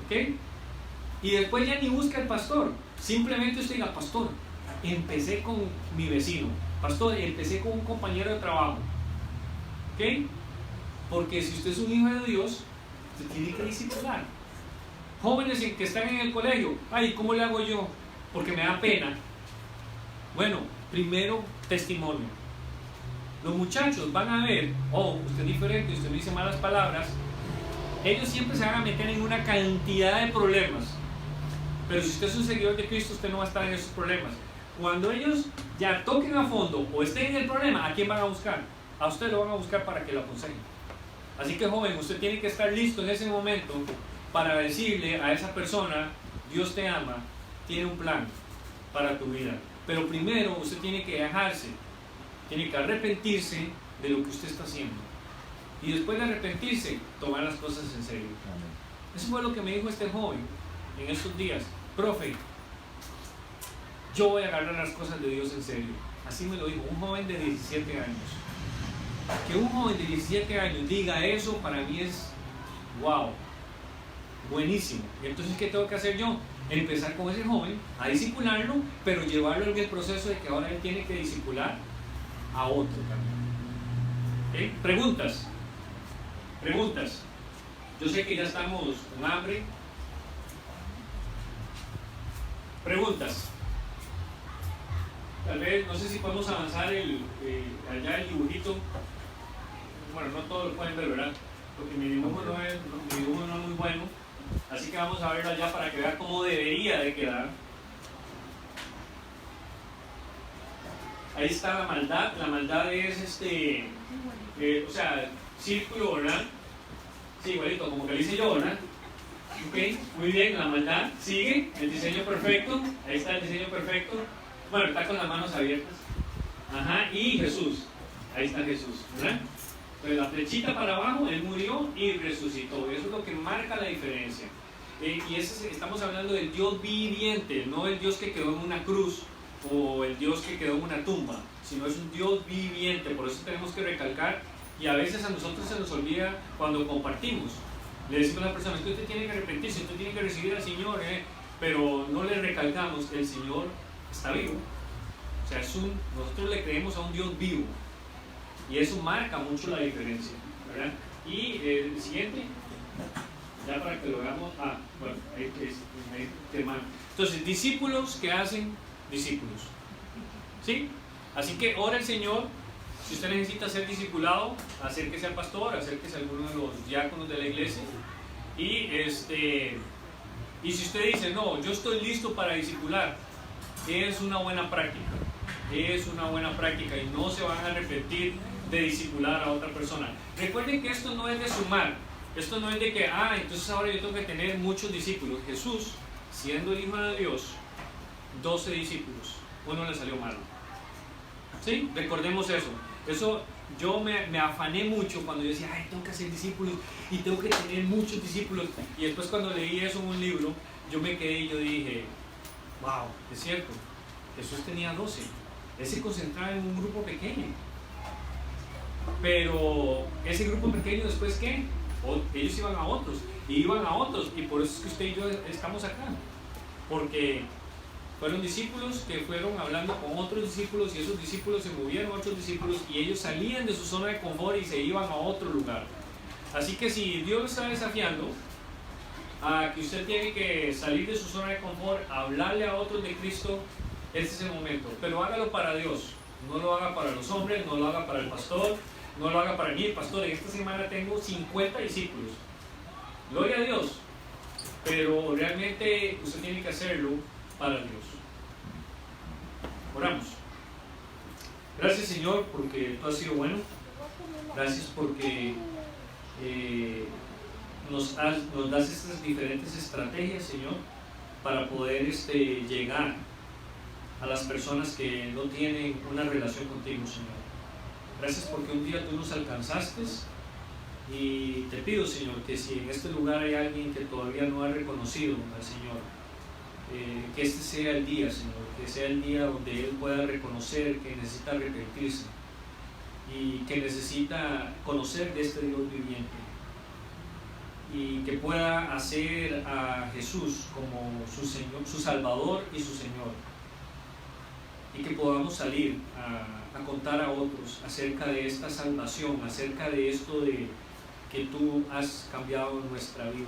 ¿Ok? Y después ya ni busca al pastor. Simplemente usted diga, pastor, empecé con mi vecino. Pastor, empecé con un compañero de trabajo. ¿Ok? Porque si usted es un hijo de Dios, usted tiene que discipular. Jóvenes que están en el colegio, ay, ¿cómo le hago yo? Porque me da pena. Bueno, primero testimonio. Los muchachos van a ver, oh, usted es diferente, usted no dice malas palabras. Ellos siempre se van a meter en una cantidad de problemas. Pero si usted es un seguidor de Cristo, usted no va a estar en esos problemas. Cuando ellos ya toquen a fondo o estén en el problema, ¿a quién van a buscar? A usted lo van a buscar para que lo aconsejen. Así que, joven, usted tiene que estar listo en ese momento para decirle a esa persona, Dios te ama, tiene un plan para tu vida. Pero primero usted tiene que dejarse, tiene que arrepentirse de lo que usted está haciendo. Y después de arrepentirse, tomar las cosas en serio. Eso fue lo que me dijo este joven en estos días. Profe, yo voy a agarrar las cosas de Dios en serio. Así me lo dijo un joven de 17 años. Que un joven de 17 años diga eso, para mí es wow, buenísimo. Y entonces, ¿qué tengo que hacer yo? Empezar con ese joven a discipularlo, pero llevarlo en el proceso de que ahora él tiene que discipular a otro también. ¿Ok? Preguntas. Preguntas. Yo sé que ya estamos con hambre. Preguntas. Tal vez, no sé si podemos avanzar allá el dibujito. Bueno, no todos lo pueden ver, ¿verdad? Porque mi dibujo no es muy bueno. Así que vamos a verlo allá para que vean cómo debería de quedar. Ahí está la maldad. La maldad es o sea, círculo, ¿verdad? Sí, igualito, como que lo hice yo, ¿verdad? Ok, muy bien, la maldad. Sigue, el diseño perfecto. Ahí está el diseño perfecto. Bueno, está con las manos abiertas. Ajá, y Jesús. Ahí está Jesús, ¿verdad? Pues la flechita para abajo, Él murió y resucitó. Eso es lo que marca la diferencia. Y estamos hablando del Dios viviente, no el Dios que quedó en una cruz o el Dios que quedó en una tumba, sino es un Dios viviente. Por eso tenemos que recalcar, y a veces a nosotros se nos olvida cuando compartimos. Le decimos a la persona, usted tiene que arrepentirse, usted tiene que recibir al Señor, pero no le recalcamos que el Señor está vivo. O sea, nosotros le creemos a un Dios vivo. Y eso marca mucho la diferencia, ¿verdad? Y el siguiente, ya para que lo veamos, bueno, ahí te mando. Entonces, discípulos que hacen discípulos, ¿sí? Así que ora el Señor, si usted necesita ser discipulado, acérquese al pastor, acérquese a alguno de los diáconos de la iglesia, y si usted dice, no, yo estoy listo para discipular, es una buena práctica, y no se van a arrepentir de discipular a otra persona. Recuerden que esto no es de sumar, esto no es de que, entonces ahora yo tengo que tener muchos discípulos. Jesús, siendo el Hijo de Dios, 12 discípulos, uno le salió malo. ¿Sí? Recordemos eso. Eso yo me afané mucho cuando yo decía, tengo que hacer discípulos y tengo que tener muchos discípulos. Y después cuando leí eso en un libro, yo me quedé y yo dije, wow, es cierto, Jesús tenía 12. Él se concentraba en un grupo pequeño. Pero ese grupo pequeño después, ¿qué? Ellos iban a otros, y por eso es que usted y yo estamos acá, porque fueron discípulos que fueron hablando con otros discípulos, y esos discípulos se movieron a otros discípulos, y ellos salían de su zona de confort y se iban a otro lugar. Así que si Dios lo está desafiando a que usted tiene que salir de su zona de confort, hablarle a otros de Cristo, este es el momento, pero hágalo para Dios. No lo haga para los hombres, no lo haga para el pastor, no lo haga para mí. Pastor, en esta semana tengo 50 discípulos. Gloria a Dios. Pero realmente usted tiene que hacerlo para Dios. Oramos. Gracias, Señor, porque tú has sido bueno. Gracias porque nos das estas diferentes estrategias, Señor, para poder llegar a las personas que no tienen una relación contigo, Señor. Gracias porque un día tú nos alcanzaste, y te pido, Señor, que si en este lugar hay alguien que todavía no ha reconocido al Señor, que este sea el día, Señor, que sea el día donde Él pueda reconocer que necesita arrepentirse y que necesita conocer de este Dios viviente, y que pueda hacer a Jesús como su Señor, su Salvador y su Señor, y que podamos salir a contar a otros acerca de esta salvación, acerca de esto de que tú has cambiado nuestra vida.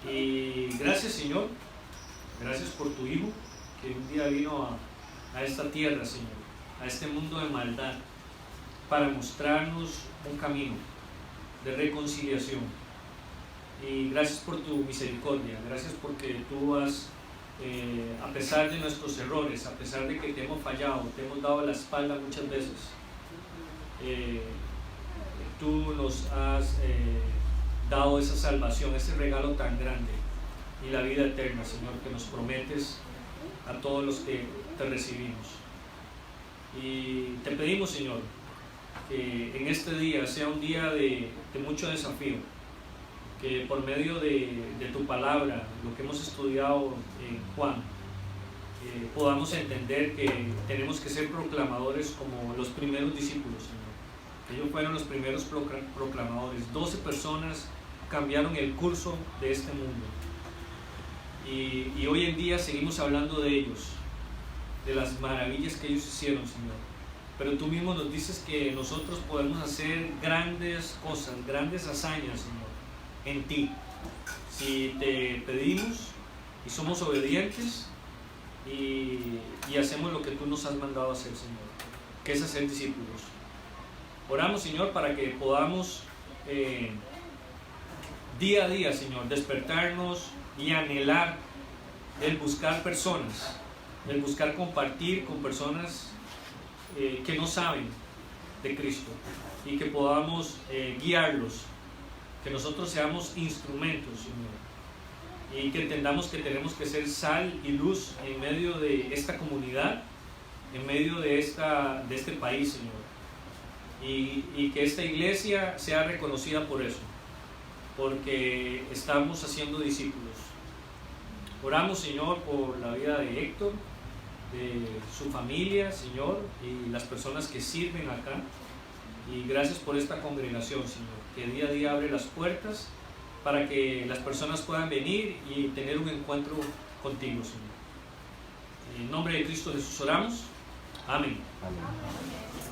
Y gracias, Señor, gracias por tu Hijo, que un día vino a esta tierra, Señor, a este mundo de maldad, para mostrarnos un camino de reconciliación. Y gracias por tu misericordia, gracias porque tú has, a pesar de nuestros errores, a pesar de que te hemos fallado, te hemos dado la espalda muchas veces, tú nos has dado esa salvación, ese regalo tan grande, y la vida eterna, Señor, que nos prometes a todos los que te recibimos. Y te pedimos, Señor, que en este día sea un día de mucho desafío, que por medio de tu palabra, lo que hemos estudiado en Juan, podamos entender que tenemos que ser proclamadores como los primeros discípulos, Señor. Ellos fueron los primeros proclamadores. 12 personas cambiaron el curso de este mundo. Y hoy en día seguimos hablando de ellos, de las maravillas que ellos hicieron, Señor. Pero tú mismo nos dices que nosotros podemos hacer grandes cosas, grandes hazañas, Señor, en ti, si te pedimos y somos obedientes y hacemos lo que tú nos has mandado hacer, Señor, que es hacer discípulos. Oramos, Señor, para que podamos día a día, Señor, despertarnos y anhelar el buscar personas, el buscar compartir con personas que no saben de Cristo, y que podamos guiarlos, que nosotros seamos instrumentos, Señor, y que entendamos que tenemos que ser sal y luz en medio de esta comunidad, en medio de este país, Señor, y que esta iglesia sea reconocida por eso, porque estamos haciendo discípulos. Oramos, Señor, por la vida de Héctor, de su familia, Señor, y las personas que sirven acá. Y gracias por esta congregación, Señor, que día a día abre las puertas para que las personas puedan venir y tener un encuentro contigo, Señor. En nombre de Cristo Jesús oramos. Amén. Amén.